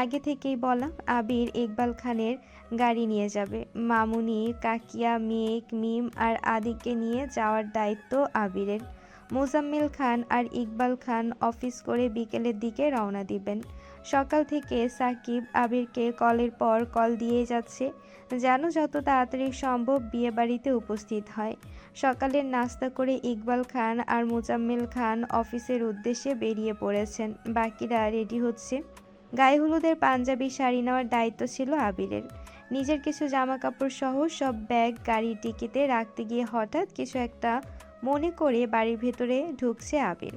H: আগে থেকেই বলা, আবির ইকবাল খানের গাড়ি নিয়ে যাবে। মামুনি, কাকিয়া, মেঘ, মিম আর আদিকে নিয়ে যাওয়ার দায়িত্ব আবিরের। মোজাম্মেল খান আর ইকবাল খান অফিস করে বিকেলের দিকে রওনা দিবেন। সকাল থেকে সাকিব আবিরকে কলের পর কল দিয়ে যাচ্ছে, যেন যত তাড়াতাড়ি সম্ভব বিয়ে বাড়িতে উপস্থিত হয়। সকালের নাস্তা করে ইকবাল খান আর মোজাম্মেল খান অফিসের উদ্দেশ্যে বেরিয়ে পড়েছেন। বাকিরা রেডি হচ্ছে। গায়ে হলুদের পাঞ্জাবি শাড়ি নেওয়ার দায়িত্ব ছিল আবিরের। নিজের কিছু জামা কাপড় সহ সব ব্যাগ গাড়ির ডিকিতে রাখতে গিয়ে হঠাৎ কিছু একটা মনে করে বাড়ির ভেতরে ঢুকছে আবির।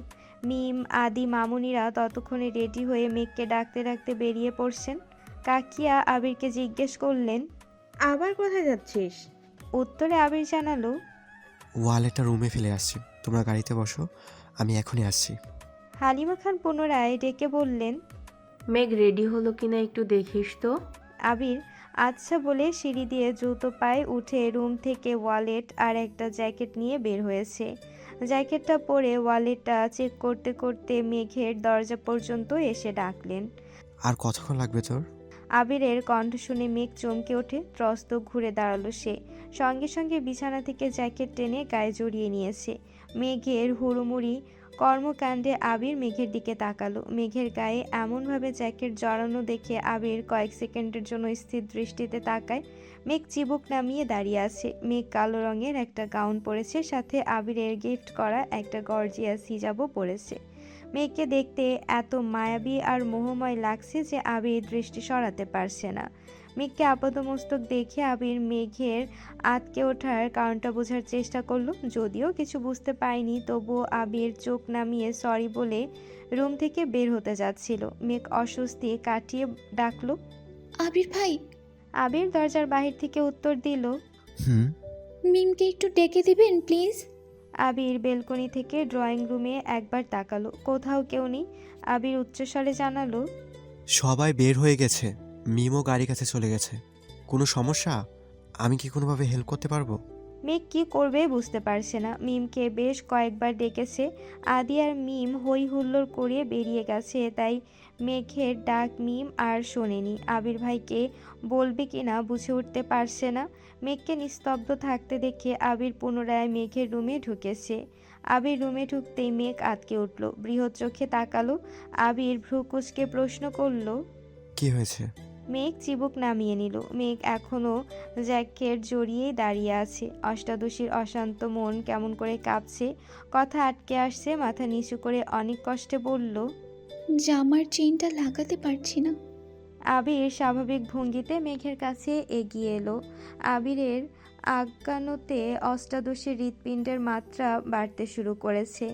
H: মিম, আদি, মামুনিরা ততক্ষণে রেডি হয়ে মেঘকে ডাকতে ডাকতে বেরিয়ে পড়ছেন। কাকিয়া আবিরকে জিজ্ঞেস করলেন,
J: আবার কোথায় যাচ্ছিস?
H: উত্তরে আবির জানালো,
B: ওয়ালেটটা রুমে ফেলে আসছি, তোমরা গাড়িতে বসো, আমি এখনই আসছি।
H: হালিমা খান পুনরায় ডেকে বললেন,
J: মেঘ রেডি হলো কিনা একটু দেখিস তো।
H: আবির আচ্ছা বলে সিঁড়ি দিয়ে জুতো পায়ে উঠে রুম থেকে ওয়ালেট আর একটা জ্যাকেট নিয়ে বের হয়েছে। জ্যাকেটটা পরে ওয়ালেটটা চেক করতে করতে মেঘের দরজা পর্যন্ত এসে ডাকলেন,
B: আর কতক্ষণ লাগবে তোর?
H: আবিরের কণ্ঠ শুনে মেঘ চমকে ওঠে। ত্রস্ত ঘুরে দাঁড়ালো সে। সঙ্গে সঙ্গে বিছানা থেকে জ্যাকেট টেনে গায়ে জড়িয়ে নিয়েছে। মেঘের হুড়োমুড়ি কর্মকাণ্ডে আবির মেঘের দিকে তাকালো। মেঘের গায়ে এমনভাবে জ্যাকেট জড়ানো দেখে আবির কয়েক সেকেন্ডের জন্য স্থির দৃষ্টিতে তাকায়। মেঘ চিবুক নামিয়ে দাঁড়িয়ে আছে। মেঘ কালো রঙের একটা গাউন পরেছে, সাথে আবিরের গিফট করা একটা গর্জিয়াস হিজাবও পরেছে। মেঘকে দেখতে এত মায়াবী আর মোহময় লাগছে যে আবির দৃষ্টি সরাতে পারছে না। মেঘকে আপাতমস্তক দেখে আবির মেঘের আটকে ওঠার কারণটা বোঝার চেষ্টা করলো। যদিও কিছু বুঝতে পারেনি, তবুও আবির চোখ নামিয়ে সরি বলে রুম থেকে বের হতে যাচ্ছিল। মেঘ অস্বস্তি কাটিয়ে ডাকলো,
C: আবির ভাই।
H: আবির দরজার বাহির থেকে উত্তর দিল,
B: হুম।
C: মিমকে একটু ডেকে দিবেন প্লিজ।
H: আবির বেলকনি থেকে ড্রয়িং রুমে একবার তাকালো, কোথাও কেউ নেই। আবির উচ্চস্বরে জানালো,
B: সবাই বের হয়ে গেছে, মিমও গাড়ি কাছে চলে গেছে। কোনো সমস্যা? আমি কি কোনোভাবে হেল্প করতে পারবো?
H: মেঘ কি করবে বুঝতে পারছে না। মিমকে বেশ কয়েকবার ডেকেছে, আদি আর মিম হই হুল্লোড় করে বেরিয়ে গেছে, তাই মেঘের ডাক মিম আর শোনেনি। আবির ভাইকে বলবে কিনা বুঝে উঠতে পারছে না। মেঘকে নিস্তব্ধ থাকতে দেখে আবির পুনরায় মেঘের রুমে ঢুকেছে। আবির রুমে ঢুকতেই মেঘ আটকে উঠল, বৃহৎ চোখে তাকালো। আবির ভ্রু কুঁচকে প্রশ্ন করলো,
B: কি হয়েছে?
H: মেঘ চিবুক নামিয়ে নিল। মেঘ এখনও জ্যাকেট জড়িয়েই দাঁড়িয়ে আছে। অষ্টাদশীর অশান্ত মন কেমন করে কাঁপছে, কথা আটকে আসছে। মাথা নিচু করে অনেক কষ্টে বলল,
C: জামার চেইনটা লাগাতে পারছি না।
H: আবির স্বাভাবিক ভঙ্গিতে মেঘের কাছে এগিয়ে এলো। আবিরের আজ্ঞানুতে অষ্টাদশীর হৃৎপিণ্ডের মাত্রা বাড়তে শুরু করেছে।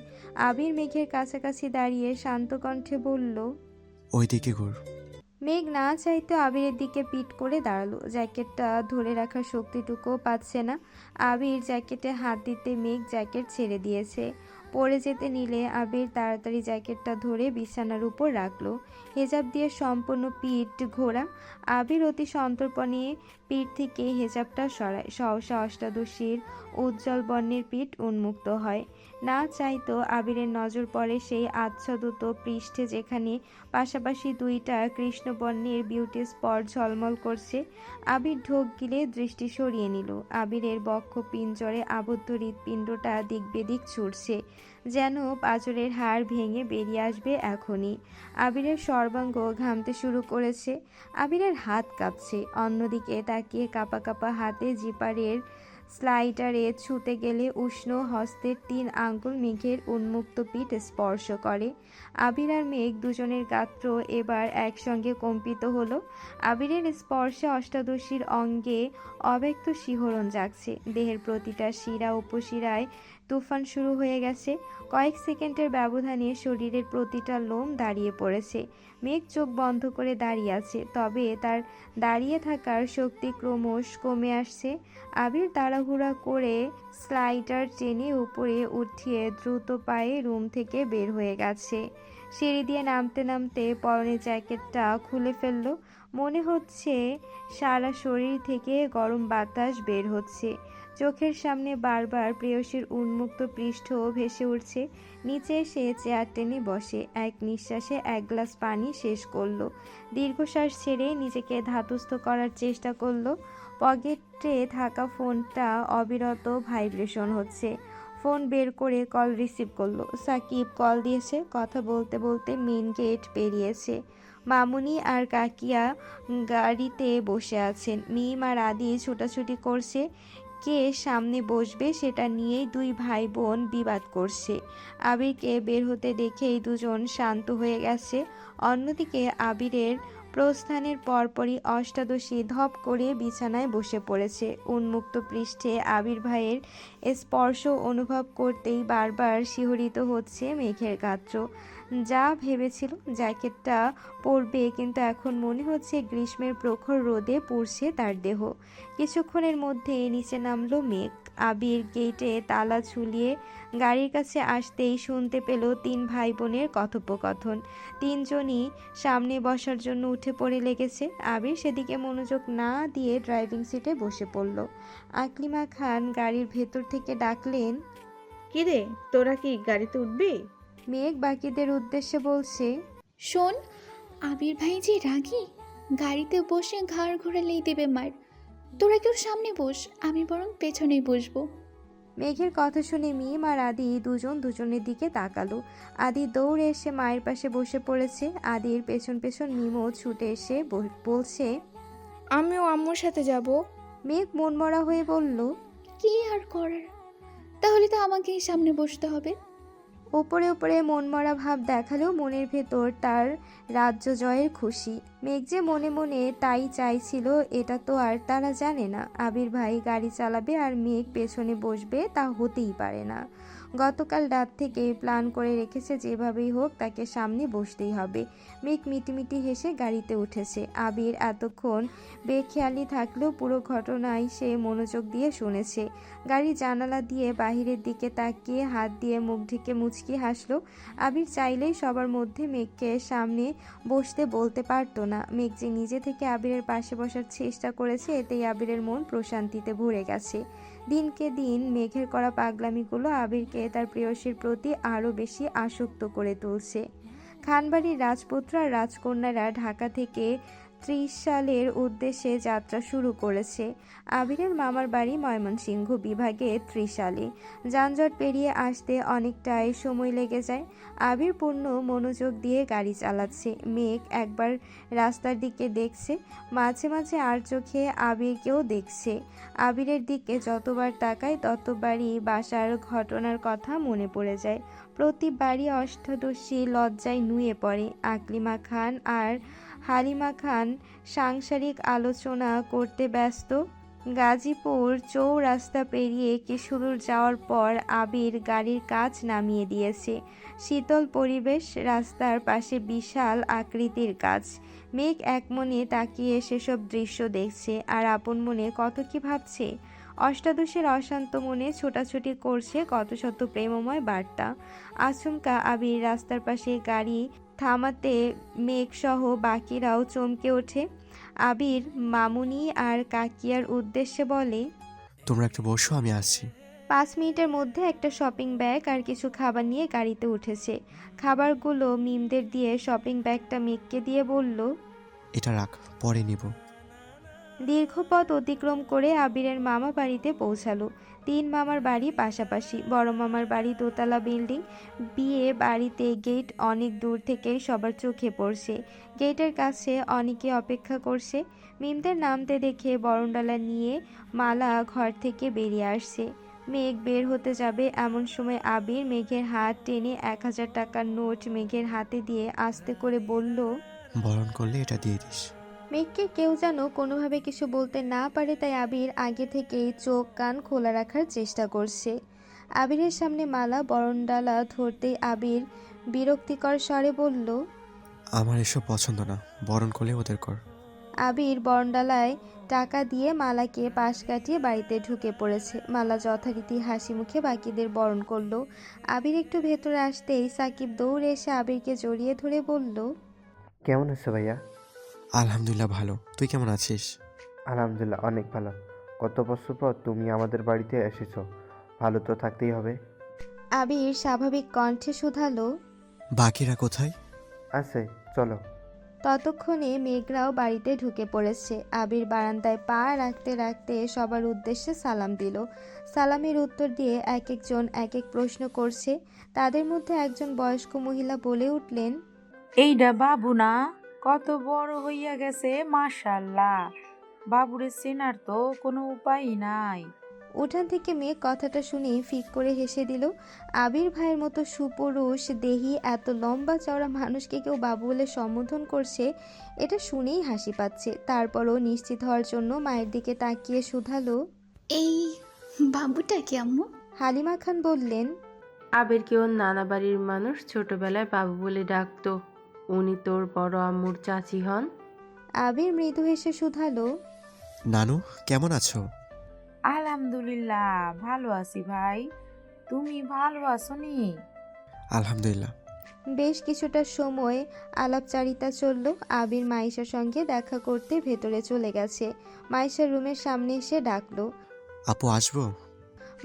H: আবির মেঘের কাছাকাছি দাঁড়িয়ে শান্ত কণ্ঠে বলল,
B: ওইদিকে ঘুর।
H: মেঘ না চাইতে আবিরের দিকে পিঠ করে দাঁড়ালো। জ্যাকেটটা ধরে রাখার শক্তিটুকুও পাচ্ছে না। আবির জ্যাকেটে হাত দিতে মেঘ জ্যাকেট ছেড়ে দিয়েছে। পড়ে যেতে নিলে আবির তাড়াতাড়ি জ্যাকেটটা ধরে বিছানার উপর রাখলো। হেজাব দিয়ে সম্পূর্ণ পিঠ ঘোরা। আবির অতি সন্তর্পণে পিঠ থেকে হেজাবটা সরায়। সহসা অষ্টাদশীর উজ্জ্বল বর্ণের পিঠ উন্মুক্ত হয়। না চাইতো আবিরের নজর পড়ে সেই আচ্ছাদিত পৃষ্ঠে, যেখানে পাশাপাশি দুইটা কৃষ্ণবর্ণের বিউটি স্পট ঝলমল করছে। আবির ঢোক গিলে দৃষ্টি সরিয়ে নিল। আবিরের বক্ষ পিঞ্জরে আবদ্ধ হৃৎপিণ্ডটা দিক বেদিক ছুটছে, যেন পাঁজরের হাড় ভেঙে বেরিয়ে আসবে এখনই। আবিরের সর্বাঙ্গ ঘামতে শুরু করেছে। আবিরের হাত কাঁপছে। অন্যদিকে তাকিয়ে কাঁপা কাঁপা হাতে জিপারের স্লাইডারে ছুতে গেলে উষ্ণ হস্তের 3 আঙ্গুল মেঘের উন্মুক্ত পিঠ স্পর্শ করে। আবির আর মেঘ দুজনের গাত্র এবার একসঙ্গে কম্পিত হলো। আবিরের স্পর্শে অষ্টাদশীর অঙ্গে অব্যক্ত শিহরণ জাগছে। দেহের প্রতিটা শিরা উপশিরায় তুফান শুরু হয়ে গেছে। কয়েক সেকেন্ডের ব্যবধানে শরীরের প্রতিটা লোম দাঁড়িয়ে পড়েছে। মেঘ চোখ বন্ধ করে দাঁড়িয়ে আছে, তবে তার দাঁড়িয়ে থাকার শক্তি ক্রমশ কমে আসছে। আবির তাড়াহুড়া করে স্লাইডার টেনে উপরে উঠিয়ে দ্রুত পায়ে রুম থেকে বের হয়ে গেছে। সিঁড়ি দিয়ে নামতে নামতে পরনের জ্যাকেটটা খুলে ফেললো। মনে হচ্ছে সারা শরীর থেকে গরম বাতাস বের হচ্ছে। চোখের সামনে বারবার প্রেয়সীর উন্মুক্ত পৃষ্ঠ ভেসে উঠছে। নিচে এসে চেয়ার টেনে বসে এক নিঃশ্বাসে এক গ্লাস পানি শেষ করলো। দীর্ঘশ্বাস ছেড়ে নিজেকে ধাতস্থ করার চেষ্টা করলো। পকেটে থাকা ফোনটা অবিরত ভাইব্রেশন হচ্ছে। ফোন বের করে কল রিসিভ করলো। সাকিব কল দিয়েছে। কথা বলতে বলতে মেন গেট পেরিয়েছে। মামুনি আর কাকিয়া গাড়িতে বসে আছেন। মিম আর আদি ছোটাছুটি করছে। কে সামনে বসবে সেটা নিয়েই দুই ভাই বোন বিবাদ করছে। আবিরকে বের হতে দেখেই দুজন শান্ত হয়ে গেছে। অন্যদিকে আবিরের প্রস্থানের পরপরই অষ্টাদশী ধপ করে বিছানায় বসে পড়েছে। উন্মুক্ত পৃষ্ঠে আবির ভাইয়ের স্পর্শ অনুভব করতেই বারবার শিহরিত হচ্ছে মেঘের গাত্র। যা ভেবেছিল জ্যাকেটটা পরবে, কিন্তু এখন মনে হচ্ছে গ্রীষ্মের প্রখর রোদে পুড়ছে তার দেহ। কিছুক্ষণের মধ্যে নিচে নামলো মেঘ। আবির গেটে তালা ঝুলিয়ে গাড়ির কাছে আসতেই শুনতে পেল 3 ভাই বোনের কথোপকথন। 3 জনই সামনে বসার জন্য উঠে পড়ে লেগেছে। আবির সেদিকে মনোযোগ না দিয়ে ড্রাইভিং সিটে বসে পড়ল। আকলিমা খান গাড়ির ভেতর থেকে ডাকলেন,
J: কিরে তোরা কি গাড়িতে উঠবি?
H: মেঘ বাকিদের উদ্দেশ্যে বলছে,
C: শোন, আবির ভাই যে রাগী, গাড়িতে বসে ঘাড় ঘোরালেই দেবে মার। তোরা কেউ সামনে বস, আমি বরং পেছনেই বসবো।
H: মেঘের কথা শুনে মিম আর আদি দুজন দুজনের দিকে তাকালো। আদি দৌড়ে এসে মায়ের পাশে বসে পড়েছে। আদির পেছন পেছন মিমও ছুটে এসে বলছে।
G: আমিও আম্মুর সাথে যাব।
H: মেঘ মনমরা হয়ে বলল,
C: কি আর করার, তাহলে তো আমাকেই সামনে বসতে হবে।
H: ওপরে ওপরে মনমরা ভাব দেখালেও মনের ভেতর তার রাজ্য জয়ের খুশি। মেঘ যে মনে মনে তাই চাইছিল এটা তো আর তারা জানে না। আবির ভাই গাড়ি চালাবে আর মেঘ পেছনে বসবে, তা হতেই পারে না। গতকাল রাত থেকে প্ল্যান করে রেখেছে যেভাবেই হোক তাকে সামনে বসতেই হবে। মেঘ মিটিমিটি হেসে গাড়িতে উঠেছে। আবির এতক্ষণ বেখেয়ালি থাকলেও পুরো ঘটনায় সে মনোযোগ দিয়ে শুনেছে। গাড়ির জানালা দিয়ে বাহিরের দিকে তাকিয়ে হাত দিয়ে মুখ ঢেকে মুচকি হাসলো। আবির চাইলেই সবার মধ্যে মেঘকে সামনে বসতে বলতে পারতো না। মেঘ যে নিজে থেকে আবিরের পাশে বসার চেষ্টা করেছে, এতেই আবিরের মন প্রশান্তিতে ভরে গেছে। দিনকে দিন মেঘের করা পাগলামিগুলো আবিরকে তার প্রেয়সীর প্রতি আরও বেশি আসক্ত করে তুলছে। খানবাড়ির রাজপুত্র আর রাজকন্যারা ঢাকা থেকে ত্রিশালের উদ্দেশ্যে যাত্রা শুরু করেছে। আবিরের মামার বাড়ি ময়মনসিংহ বিভাগে ত্রিশালে। যানজট পেরিয়ে আসতে অনেকটাই সময় লেগে যায়। আবির পূর্ণ মনোযোগ দিয়ে গাড়ি চালাচ্ছে। মেঘ একবার রাস্তার দিকে দেখছে, মাঝে মাঝে আর চোখে আবিরকেও দেখছে। আবিরের দিকে যতবার তাকায় ততবারই বাসার ঘটনার কথা মনে পড়ে যায়। প্রতিবারই অষ্টাদশী লজ্জায় নুয়ে পড়ে। আকলিমা খান আর হালিমা খান সাংসারিক আলোচনা করতে ব্যস্ত। গাজীপুর চৌরাস্তা পেরিয়ে কিছু দূর যাওয়ার পর আবির গাড়ির কাঁচ নামিয়ে দিয়েছে। শীতল পরিবেশ, রাস্তার পাশে বিশাল আকৃতির গাছ। মেঘ একমনে তাকিয়ে সেসব দৃশ্য দেখছে আর আপন মনে কত কি ভাবছে। অষ্টাদশের অশান্ত মনে ছোটাছুটি করছে কত শত প্রেমময় বার্তা। আচমকা আবির রাস্তার পাশে গাড়ি থামাতে মেঘসহ বাকিরাও চমকে ওঠে। আবির মামুনি আর কাকিয়ার উদ্দেশ্যে বলে,
B: তোমরা একটু বসো, আমি আসছি।
H: 5 মিনিটের মধ্যে একটা শপিং ব্যাগ আর কিছু খাবার নিয়ে গাড়িতে উঠেছে। খাবারগুলো মিমদের দিয়ে শপিং ব্যাগটা মেঘকে দিয়ে বলল,
B: এটা রাখ, পরে নিব।
H: দীর্ঘ পথ অতিক্রম করে আবিরের মামা বাড়িতে পৌঁছালো। 3 মামার বাড়ি পাশাপাশি। বড় মামার বাড়ি দোতলা বিল্ডিং। বিয়ে বাড়িতে গেট অনেক দূর থেকেই সবার চোখে পড়ছে। গেটের কাছে অনেকে অপেক্ষা করছে। মিমদের নামতে দেখে বরণডালা নিয়ে মালা ঘর থেকে বেরিয়ে আসছে। মেঘ বের হতে যাবে এমন সময় আবির মেঘের হাত টেনে 1000 টাকার নোট মেঘের হাতে দিয়ে আস্তে করে বলল,
B: বরণ করলে এটা দিয়ে দিস।
H: মেঘকে কেউ যেন কোনোভাবে কিছু বলতে না পারে, তাই আবির আগে থেকেই চোখ কান খোলা রাখার চেষ্টা করছে। আবিরের সামনে মালা বরণডালা ধরতেই আবির বিরক্তিকর স্বরে বলল,
B: আমার এসব পছন্দ না, বরণ করলে ওদের কর।
H: আবির বরণডালায় টাকা দিয়ে মালাকে পাশ কাটিয়ে বাড়িতে ঢুকে পড়েছে। মালা যথারীতি হাসি মুখে বাকিদের বরণ করলো। আবির একটু ভেতরে আসতেই সাকিব দৌড়ে এসে আবিরকে জড়িয়ে ধরে বলল,
K: কেমন আছো ভাইয়া?
B: আলহামদুলিল্লাহ ভালো, তুই কেমন আছিস?
K: আলহামদুলিল্লাহ অনেক ভালো। কত বছর পর তুমি আমাদের বাড়িতে এসেছো, ভালো তো থাকতেই হবে।
H: আবির স্বাভাবিক কণ্ঠে শুধালো,
B: বাকিরা কোথায়?
K: আছে, চলো।
H: ততক্ষণে মেঘরাও বাড়িতে ঢুকে পড়েছে। আবির বারান্দায় পা রাখতে রাখতে সবার উদ্দেশ্যে সালাম দিল। সালামের উত্তর দিয়ে এক একজন এক এক প্রশ্ন করছে। তাদের মধ্যে একজন বয়স্ক মহিলা বলে উঠলেন,
J: এইডা বাবু না? কত বড় হইয়া গেছে, মাশাআল্লাহ। বাবুরে চেনার তো কোনো উপায় নাই।
H: উঠান থেকে মেঘ কথাটা শুনে ফিক করে হেসে দিল। আবির ভাইয়ের মতো সুপুরুষ দেহি এত লম্বা চওড়া মানুষকে কেউ বাবু বলে সম্বোধন করছে, এটা শুনেই হাসি পাচ্ছে। তারপরও নিশ্চিত হওয়ার জন্য মায়ের দিকে তাকিয়ে শুধালো,
C: এই বাবুটা কি আম্মু?
H: হালিমা খান বললেন,
L: আবিরকে ওর নানা বাড়ির মানুষ ছোটবেলায় বাবু বলে ডাকতো। উনি তোর বড় আম্মুর চাচি হন।
H: আবির মৃদু হেসে শুধালো,
B: নানু কেমন আছো?
J: আলহামদুলিল্লাহ ভালো আছি ভাই, তুমি ভালো আছো নি?
B: আলহামদুলিল্লাহ।
H: বেশ কিছুটা সময় আলাপচারিতা চলল। আবির মাইশার সঙ্গে দেখা করতে ভেতরে চলে গেছে। মাইশার রুমের সামনে এসে ডাকলো।
B: আপু আসবো?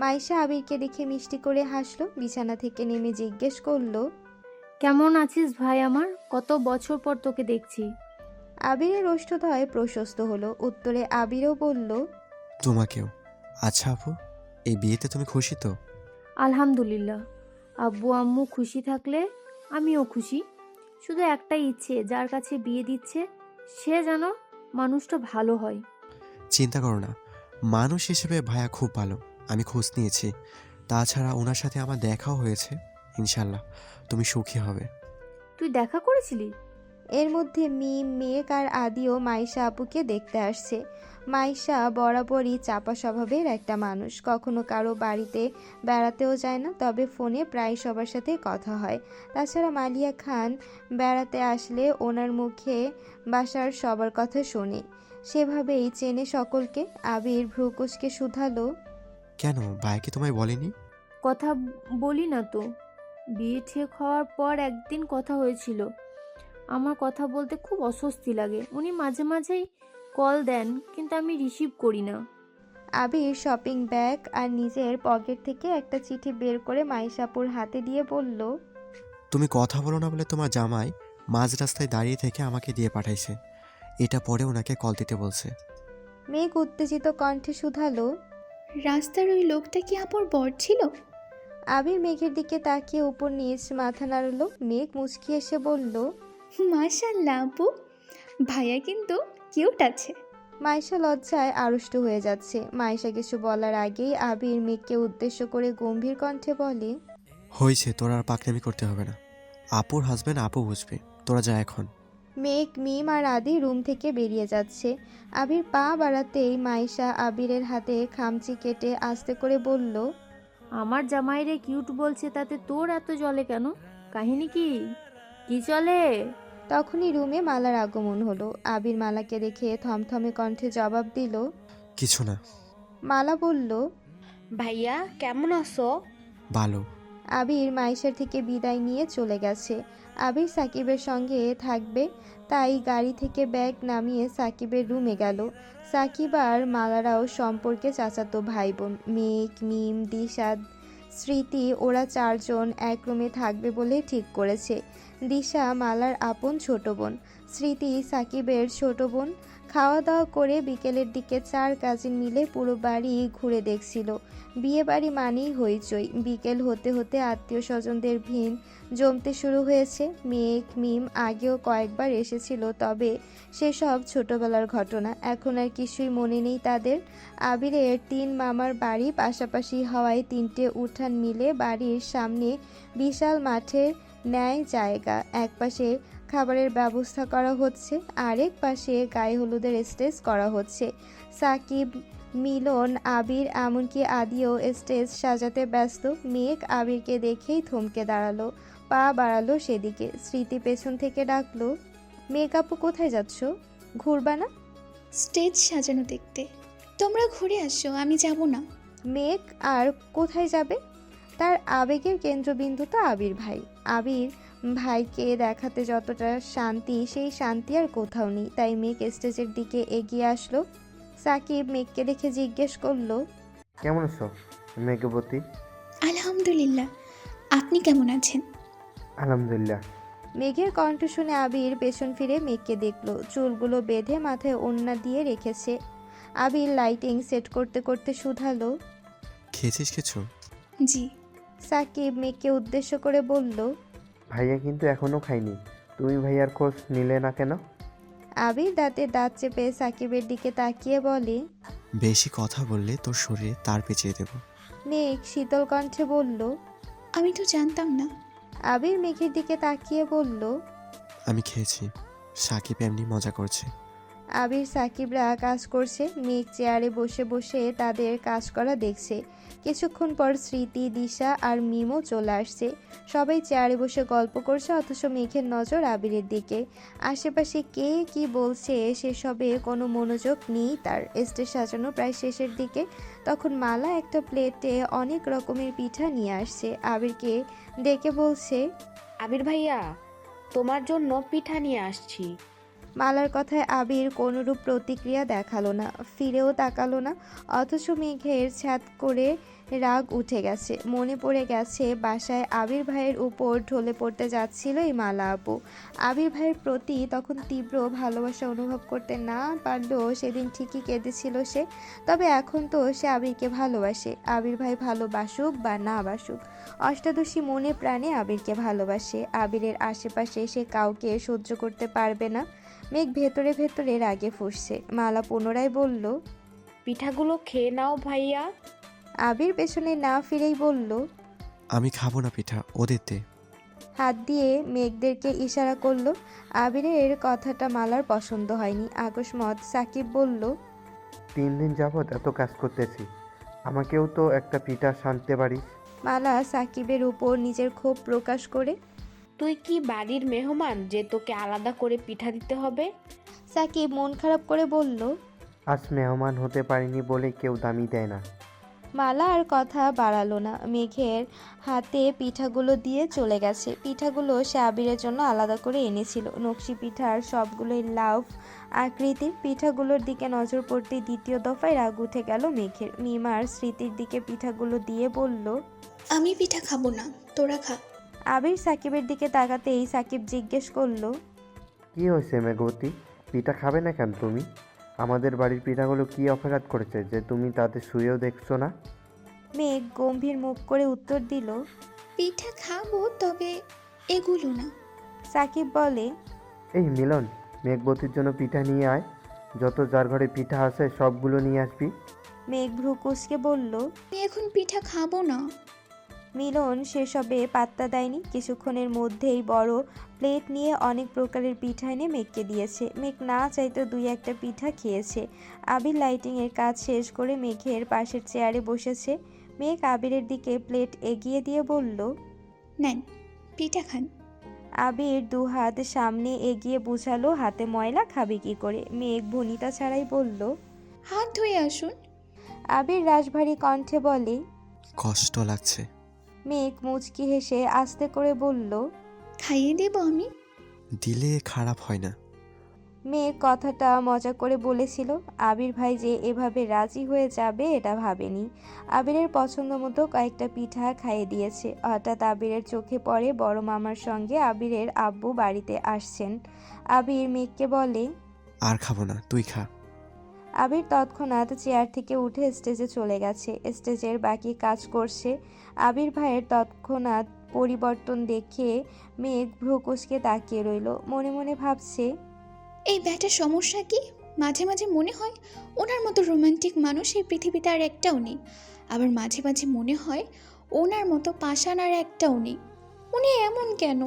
H: মাইশা আবিরকে দেখে মিষ্টি করে হাসলো। বিছানা থেকে নেমে জিজ্ঞেস করলো,
M: কেমন আছিস ভাই আমার? কত বছর পর তোকে দেখছি।
H: আবিরের ওষ্ঠদ্বয় প্রশস্ত হলো। উত্তরে আবিরও বলল,
B: তোমাকেও। আচ্ছা আপু, এই বিয়েতে তুমি খুশি তো?
M: আলহামদুলিল্লাহ। আব্বু আম্মু খুশি থাকলে আমিও খুশি। শুধু একটা ইচ্ছে, যার কাছে বিয়ে দিচ্ছে সে যেন মানুষটা ভালো হয়।
B: চিন্তা করো না, মানুষ হিসেবে ভাইয়া খুব ভালো। আমি খোঁজ নিয়েছি, তাছাড়া ওনার সাথে আমার দেখাও হয়েছে। ইনশাল্লাহ তুমি সুখী হবে।
M: তুই দেখা করেছিলি?
A: এর মধ্যে মিম, মেঘ আর আদিও মাইশা আপুকে দেখতে আসছে। মাইশা বরাবরই চাপা স্বভাবের একটা মানুষ, কখনো কারো বাড়িতে বেড়াতেও যায় না, তবে ফোনে প্রায় সবার সাথে কথা হয়। তাছাড়া মালিয়া খান বেড়াতে আসলে ওনার মুখে বাসার সবার কথা শোনে, সেভাবেই চেনে সকলকে। আবির ভ্রুকুচকে শুধালো,
B: কেন, ভাইয়া কি তোমায় বলেনি?
M: কথা বলি না তো। বিয়ে ঠিক হওয়ার পর একদিন কথা হয়েছিল। আমার কথা বলতে খুব অস্বস্তি লাগে। উনি মাঝে মাঝেই কল দেন, কিন্তু আমি রিসিভ করি না।
A: আবির শপিং ব্যাগ আর নিজের পকেট থেকে একটা চিঠি বের করে মাইশাপুর হাতে দিয়ে বলল,
B: তুমি কথা বলো না বলে তোমার জামাই মাঝ রাস্তায় দাঁড়িয়ে থেকে আমাকে দিয়ে পাঠাইছে। এটা পরে ওনাকে কল দিতে বলছে।
A: মেঘ উত্তেজিত কণ্ঠে শুধালো,
C: রাস্তার ওই লোকটা কি আপুর বর ছিল?
A: আবির মেঘের দিকে তাকিয়ে উপর নিচ মাথা নাড়ল। মেঘ মুচকি এসে বলল,
C: মাশাআল্লাহ আপু, ভাইয়া কিন্তু কিউট আছে।
A: মাইশা লজ্জায় আড়ষ্ট হয়ে যাচ্ছে। মাইশা কিছু বলার আগেই আবির মেঘকে উদ্দেশ্য করে গম্ভীর কণ্ঠে বলে,
B: হয়েছে, তোরা আর পাকনামি করতে হবে না। আপুর হাজবেন্ড আপু বুঝবে, তোরা যা এখন।
A: মেঘ, মিম আর আদি রুম থেকে বেরিয়ে যাচ্ছে। আবির পা বাড়াতেই মাইশা আবিরের হাতে খামচি কেটে আস্তে করে বলল,
M: আমার জামাইরে কিউট বলছে, তাতে তোর এত জলে কেন? কাহিনী কি? কি চলে?
A: তখনই রুমে মালার আগমন হলো। আবির মালাকে দেখে থমথমে কণ্ঠে জবাব দিল,
B: কিছু না।
A: মালা বলল,
G: ভাইয়া কেমন আছো?
B: ভালো।
A: আবির মাইশার থেকে বিদায় নিয়ে চলে গেছে। আবির সাকিবের সঙ্গে থাকবে, তাই গাড়ি থেকে ব্যাগ নামিয়ে সাকিবের রুমে গেল। সাকিব আর মালারাও সম্পর্কে চাচাতো ভাই বোন। মেঘ, মিম, দিশা, স্মৃতি ওরা চারজন এক রুমে থাকবে বলে ঠিক করেছে। দিশা মালার আপন ছোট বোন, স্মৃতি সাকিবের ছোট বোন। খাওয়া দাওয়া করে বিকেলের দিকে চার কাজিন মিলে পুরো বাড়ি ঘুরে দেখছিল। বিয়ে বাড়ি মানেই হইচই। বিকেল হতে হতে আত্মীয় স্বজনদের ভিড় জমতে শুরু হয়েছে। মেঘ, মিম আগেও কয়েকবার এসেছিল, তবে সেসব ছোটবেলার ঘটনা, এখন আর কিছুই মনে নেই তাদের। আবিরের 3 মামার বাড়ি পাশাপাশি হওয়ায় 3টে উঠান মিলে বাড়ির সামনে বিশাল মাঠের ন্যায় জায়গা। একপাশে খাবারের ব্যবস্থা করা হচ্ছে, আরেক পাশে গায়ে হলুদের স্টেজ করা হচ্ছে। সাকিব, মিলন, আবির এমনকি আদিও স্টেজ সাজাতে ব্যস্ত। মেঘ আবিরকে দেখেই থমকে দাঁড়ালো, পা বাড়ালো সেদিকে। স্মৃতি পেছন থেকে ডাকলো, মেঘ আপু কোথায় যাচ্ছ? ঘুরবা না?
C: স্টেজ সাজানো দেখতে। তোমরা ঘুরে আসো, আমি যাব না।
A: মেঘ আর কোথায় যাবে? তার আবেগের কেন্দ্রবিন্দু তো আবির ভাই। আবির ভাইকে দেখাতে যতটা শান্তি, সেই শান্তি আর কোথাও নেই। তাই মেঘ স্টেজের দিকে এগিয়ে আসলো। সাকিব মেঘকে দেখে জিজ্ঞেস করলো,
K: কেমন আছো মেঘবতী?
C: আলহামদুলিল্লাহ, আপনি কেমন আছেন?
K: আলহামদুলিল্লাহ।
A: মেঘের কণ্ঠ শুনে আবির পেছন ফিরে মেঘকে দেখলো। চুলগুলো বেঁধে মাথায় ওড়না দিয়ে রেখেছে। আবির লাইটিং সেট করতে করতে শুধালো,
B: খেয়েছিস কিছু?
C: জি।
A: সাকিব মেঘকে উদ্দেশ্য করে বলল,
K: ভাইয়া কিন্তু এখনো খাইনি। তুমি ভাইয়ার খোঁজ নিলে না কেন?
A: আবির দাঁতে দাঁত চেপে সাকিবের দিকে তাকিয়ে বলে,
B: বেশি কথা বললে তোর শরীরে তার পেঁচিয়ে দেব।
A: মেঘ শীতল কণ্ঠে বলল,
C: আমি তো জানতাম না।
A: আবির মেঘের দিকে তাকিয়ে বলল,
B: আমি খেয়েছি, সাকিব এমনি মজা করছে।
A: আবির সাকিবরা কাজ করছে। মেঘ চেয়ারে বসে বসে তাদের কাজ করা দেখছে। কিছুক্ষণ পর স্মৃতি, দিশা আর মিমও চলে আসছে। সবাই চেয়ারে বসে গল্প করছে, অথচ মেঘের নজর আবিরের দিকে। আশেপাশে কে কি বলছে সেসবে কোনো মনোযোগ নেই তার। স্টেজ সাজানো প্রায় শেষের দিকে। তখন মালা একটা প্লেটে অনেক রকমের পিঠা নিয়ে আসছে। আবিরকে ডেকে বলছে,
J: আবির ভাইয়া, তোমার জন্য পিঠা নিয়ে আসছি।
H: মালার কথায় আবির কোনোরূপ প্রতিক্রিয়া দেখালো না, ফিরেও তাকালো না। অথচ মেঘের ছাদ করে রাগ উঠে গেছে। মনে পড়ে গেছে বাসায় আবির ভাইয়ের উপর ঢলে পড়তে যাচ্ছিল এই মালা আপু। আবির ভাইয়ের প্রতি তখন তীব্র ভালোবাসা অনুভব করতে না পারলেও সেদিন ঠিকই কেঁদেছিল সে। তবে এখন তো সে আবিরকে ভালোবাসে। আবির ভাই ভালোবাসুক বা না বাসুক, অষ্টাদশী মনে প্রাণে আবিরকে ভালোবাসে। আবিরের আশেপাশে সে কাউকে সহ্য করতে পারবে না। মেঘ ভেতরে ভেতরে রাগে ফুঁসছে। মালা পুনরায় বলল,
G: পিঠাগুলো খেয়ে নাও ভাইয়া।
H: আবির পেছনে না ফিরেই বলল,
B: আমি খাবো না পিঠা, ওদের দে।
H: হাত দিয়ে মেঘদেরকে ইশারা করলো। আবিরের কথাটা মালার পছন্দ হয়নি। আকস্মাত সাকিব বলল,
K: 3 দিন যাবৎ এত কাজ করতেছি, আমাকেও তো একটা পিঠা সানতে পারিস।
H: মালা সাকিবের উপর নিজের ক্ষোভ প্রকাশ করে,
G: তুই কি বাড়ির মেহমান যে তোকে আলাদা করে পিঠা দিতে হবে?
H: সাকিব মন খারাপ করে বলল।
K: আজ মেহমান হতে পারিনি বলে কেউ দামি দেয় না।
H: মালা আর কথা বাড়ালো না। মেঘের হাতে পিঠাগুলো দিয়ে চলে গেছে। পিঠাগুলো সে আবিরের জন্য আলাদা করে এনেছিল। নকশি পিঠার সবগুলোই লাভ আকৃতির। পিঠাগুলোর দিকে নজর পড়তেই দ্বিতীয় দফায় রাগ উঠে গেল মেঘের। মিমার স্মৃতির দিকে পিঠাগুলো দিয়ে বলল,
C: আমি পিঠা খাবো না, তোরা খা।
H: আবির সাকিবের দিকে তাকাতেই সাকিব জিজ্ঞেস করলো,
K: কি হয়েছে মেঘবতী, পিঠা খাবে না কেন তুমি? আমাদের বাড়ির পিঠাগুলো কি অপরাধ করেছে যে তুমি তাদের শুয়েও দেখছো না?
H: মেঘ গম্ভীর মুখ করে উত্তর দিল,
C: পিঠা খাবো, তবে এগুলো না।
H: সাকিব বলে,
K: এই মিলন, মেঘবতীর জন্য পিঠা নিয়ে আয়। যত যার ঘরে পিঠা আছে সবগুলো নিয়ে আসবি।
H: মেঘ ভ্রু কুঁচকে বলল।
C: আমি এখন পিঠা খাবো না।
H: মিলন সেসবে পাত্তা দেয়নি। কিছুক্ষণের মধ্যেই বড় প্লেট নিয়ে অনেক প্রকারের পিঠা এনে মেঘকে দিয়েছে। মেঘ না চাইতেও 2-1টা পিঠা খেয়েছে। আবির লাইটিংয়ের কাজ শেষ করে মেঘের পাশের চেয়ারে বসেছে। মেঘ আবিরের দিকে প্লেট এগিয়ে দিয়ে বলল,
C: নেন, পিঠা খান।
H: আবির 2 হাত সামনে এগিয়ে বুঝালো, হাতে ময়লা খাবে কি করে। মেঘ ভনিতা ছাড়াই বলল,
C: হাত ধুয়ে আসুন।
H: আবির রাশভারী কণ্ঠে বলে,
B: কষ্ট লাগছে।
H: মেঘ মুচকি হেসে আস্তে করে বলল,
C: খাইয়ে দেব আমি।
B: দিলে খারাপ হয় না।
H: মেঘ কথাটা মজা করে বলেছিল। আবির ভাই যে এভাবে রাজি হয়ে যাবে এটা ভাবেনি। আবিরের পছন্দ মতো কয়েকটা পিঠা খাইয়ে দিয়েছে। হঠাৎ আবিরের চোখে পড়ে বড় মামার সঙ্গে আবিরের আব্বু বাড়িতে আসছেন। আবির মেঘকে বলে,
B: আর খাবো না, তুই খা।
H: আবির তৎক্ষণাৎ চেয়ার থেকে উঠে স্টেজে চলে গেছে। স্টেজের বাকি কাজ করছে। আবির ভাইয়ের তৎক্ষণাৎ পরিবর্তন দেখে মেঘ ভ্রু কুঁচকে তাকিয়ে রইল। মনে মনে ভাবছে,
C: এই ব্যাটার সমস্যা কি? মাঝে মাঝে মনে হয় ওনার মতো রোমান্টিক মানুষ এই পৃথিবীতে আর একটাও নেই। আবার মাঝে মাঝে মনে হয় ওনার মতো পাষাণ আর একটাও নেই। উনি এমন কেন?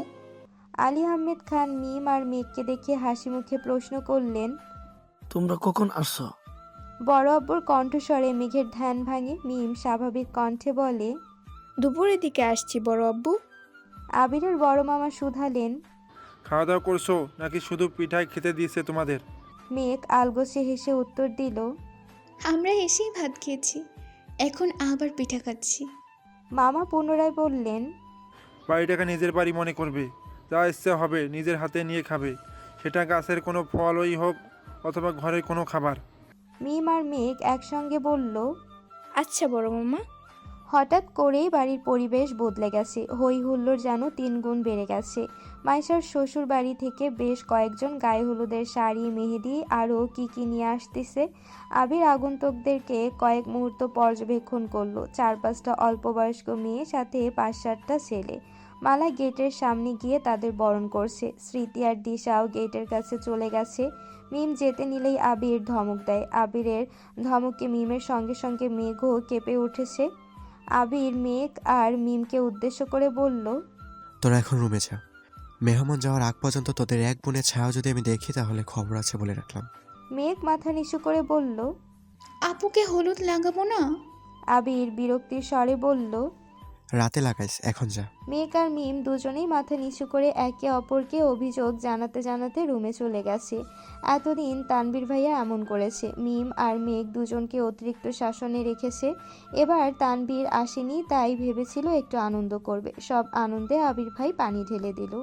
H: আলী আহমেদ খান মিম আর মেঘকে দেখে হাসি মুখে প্রশ্ন করলেন,
I: তোমরা কখন আসছো?
H: বড় আব্বুর কণ্ঠস্বরে মেঘের ধ্যান ভাঙে। মিম স্বাভাবিক কণ্ঠে বলে,
G: দুপুরের দিকে আসছি বড় আব্বু।
H: আবিরের বড় মামা শুধালেন,
N: খাওয়া দাওয়া করছো নাকি শুধু পিঠাই খেতে দিয়েছে তোমাদের?
H: মেঘ আলগোছে হেসে উত্তর দিল,
C: আমরা এসেই ভাত খেয়েছি, এখন আবার পিঠা খাচ্ছি।
H: মামা পুনরায় বললেন,
N: বাড়িটাকে নিজের বাড়ি মনে করবে, যা ইচ্ছে হবে নিজের হাতে নিয়ে খাবে, সেটা গাছের কোনো ফলই হোক অথবা ঘরের কোনো খাবার।
H: মিম আর মেঘ একসঙ্গে বলল,
G: আচ্ছা বড় মামা।
H: হঠাৎ করেই বাড়ির পরিবেশ বদলে গেছে। হই হুল্লোড় যেন 3 গুণ বেড়ে গেছে। মাইশার শ্বশুর বাড়ি থেকে বেশ কয়েকজন গায়ে হলুদের শাড়ি, মেহেদি আরও কি নিয়ে আসতেছে। আবির আগন্তুকদেরকে কয়েক মুহূর্ত পর্যবেক্ষণ করলো। 4-5টা অল্পবয়স্ক মেয়ে, সাথে 5-7টা ছেলে। মালা গেটের সামনে গিয়ে তাদের বরণ করছে। স্মৃতি আর দিশাও গেটের কাছে চলে গেছে। মিম যেতে নিলেই আবির ধমক দেয়। আবিরের ধমকে মিমের সঙ্গে সঙ্গে মেঘও কেঁপে উঠেছে। আবির মেঘ আর মিমকে উদ্দেশ্য করে বলল,
B: তোরা এখন রুমে যা। মেহমান যাওয়ার আগ পর্যন্ত তোদের এক বোনের ছায়া যদি আমি দেখি তাহলে খবর আছে বলে রাখলাম।
H: মেঘ মাথা নিচু করে বলল,
C: আপুকে হলুদ লাগাবো না?
H: আবির বিরক্তির স্বরে বলল,
B: রাতে লাগাইস, এখন যা।
H: মেঘ আর মিম দুজনেই মাথা নিচু করে একে অপরকে অভিযোগ জানাতে জানাতে রুমে চলে গেছে। এতদিন তানবীর ভাইয়া এমন করেছে। মিম আর মেঘ দুজনকে অতিরিক্ত শাসনে রেখেছে। এবার তানবীর আসেনি, তাই ভেবেছিল একটু আনন্দ করবে। সব আনন্দে আবির ভাই পানি ঢেলে দিল।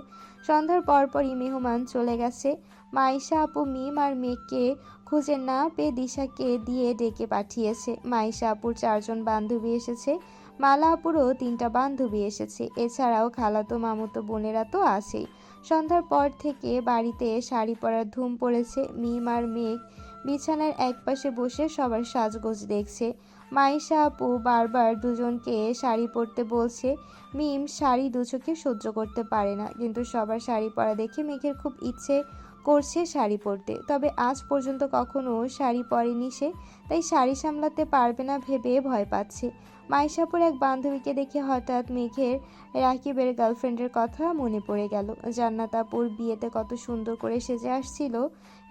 H: সন্ধ্যার পরপরই মেহমান চলে গেছে।
A: মাইশা আপু মিম আর মেঘকে খুঁজে না পেয়ে দিশাকে দিয়ে ডেকে পাঠিয়েছে। মাইশা আপুর 4 জন বান্ধবী এসেছে, মালা আপুরও 3টা বান্ধবী এসেছে, এছাড়াও খালাতো মামুতো বোনেরা তো আছেই। সন্ধ্যার পর থেকে বাড়িতে শাড়ি পরার ধুম পড়েছে। মিম আর মেঘ বিছানার একপাশে বসে সবার সাজগোজ দেখছে। মাইশা আপু বারবার দুজনকে শাড়ি পরতে বলছে। মিম শাড়ি দু চোখে সহ্য করতে পারে না, কিন্তু সবার শাড়ি পরা দেখে মেঘের খুব ইচ্ছে করছে শাড়ি পরতে, তবে আজ পর্যন্ত কখনো শাড়ি পরেনি সে, তাই শাড়ি সামলাতে পারবে না ভেবে ভয় পাচ্ছে। মাইশাপুর এক বান্ধবীকে দেখে হঠাৎ মেঘের রাকিবের গার্লফ্রেন্ডের কথা মনে পড়ে গেল। জান্নাত আপুর বিয়েতে কত সুন্দর করে সেজে আসছিল।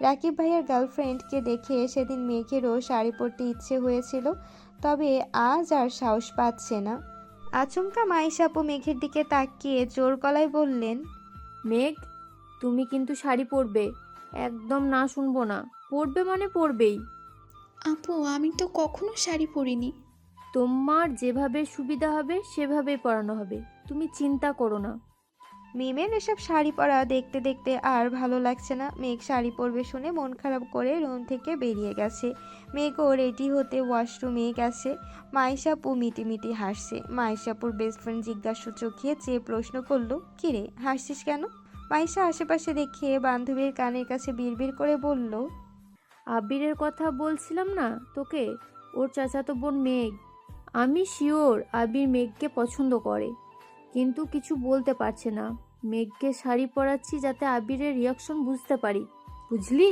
A: রাকিব ভাইয়ার গার্লফ্রেন্ডকে দেখে সেদিন মেঘেরও শাড়ি পরতে ইচ্ছে হয়েছিল, তবে আজ আর সাহস পাচ্ছে না। আচমকা মাইশা আপু মেঘের দিকে তাকিয়ে জোর গলায় বললেন,
M: মেঘ, তুমি কিন্তু শাড়ি পরবে, একদম না শুনবো না। পরবে মানে পরবেই।
C: আপু আমি তো কখনো শাড়ি পরিনি।
M: তোমার যেভাবে সুবিধা হবে সেভাবেই পরানো হবে, তুমি চিন্তা করো না।
A: মিমের এসব শাড়ি পরা দেখতে দেখতে আর ভালো লাগছে না। মেঘ শাড়ি পরবে শুনে মন খারাপ করে রুম থেকে বেরিয়ে গেছে। মেঘও রেডি হতে ওয়াশরুমে গেছে। মাইশাপু মিটিমিটি হাসছে। মাইশাপুর বেস্ট ফ্রেন্ড জিজ্ঞাসু চোখে চেয়ে প্রশ্ন করলো, কিরে হাসছিস কেন? মাইশা আশেপাশে দেখে বান্ধবীর কানের কাছে বিড়বিড় করে বলল,
M: আবিরের কথা বলছিলাম না তোকে, ওর চাচাতো বোন মেঘ। আমি শিওর আবির মেঘকে পছন্দ করে, কিন্তু কিছু বলতে পারছে না। মেঘকে শাড়ি পরাচ্ছি যাতে আবিরের রিয়াকশন বুঝতে পারি, বুঝলি?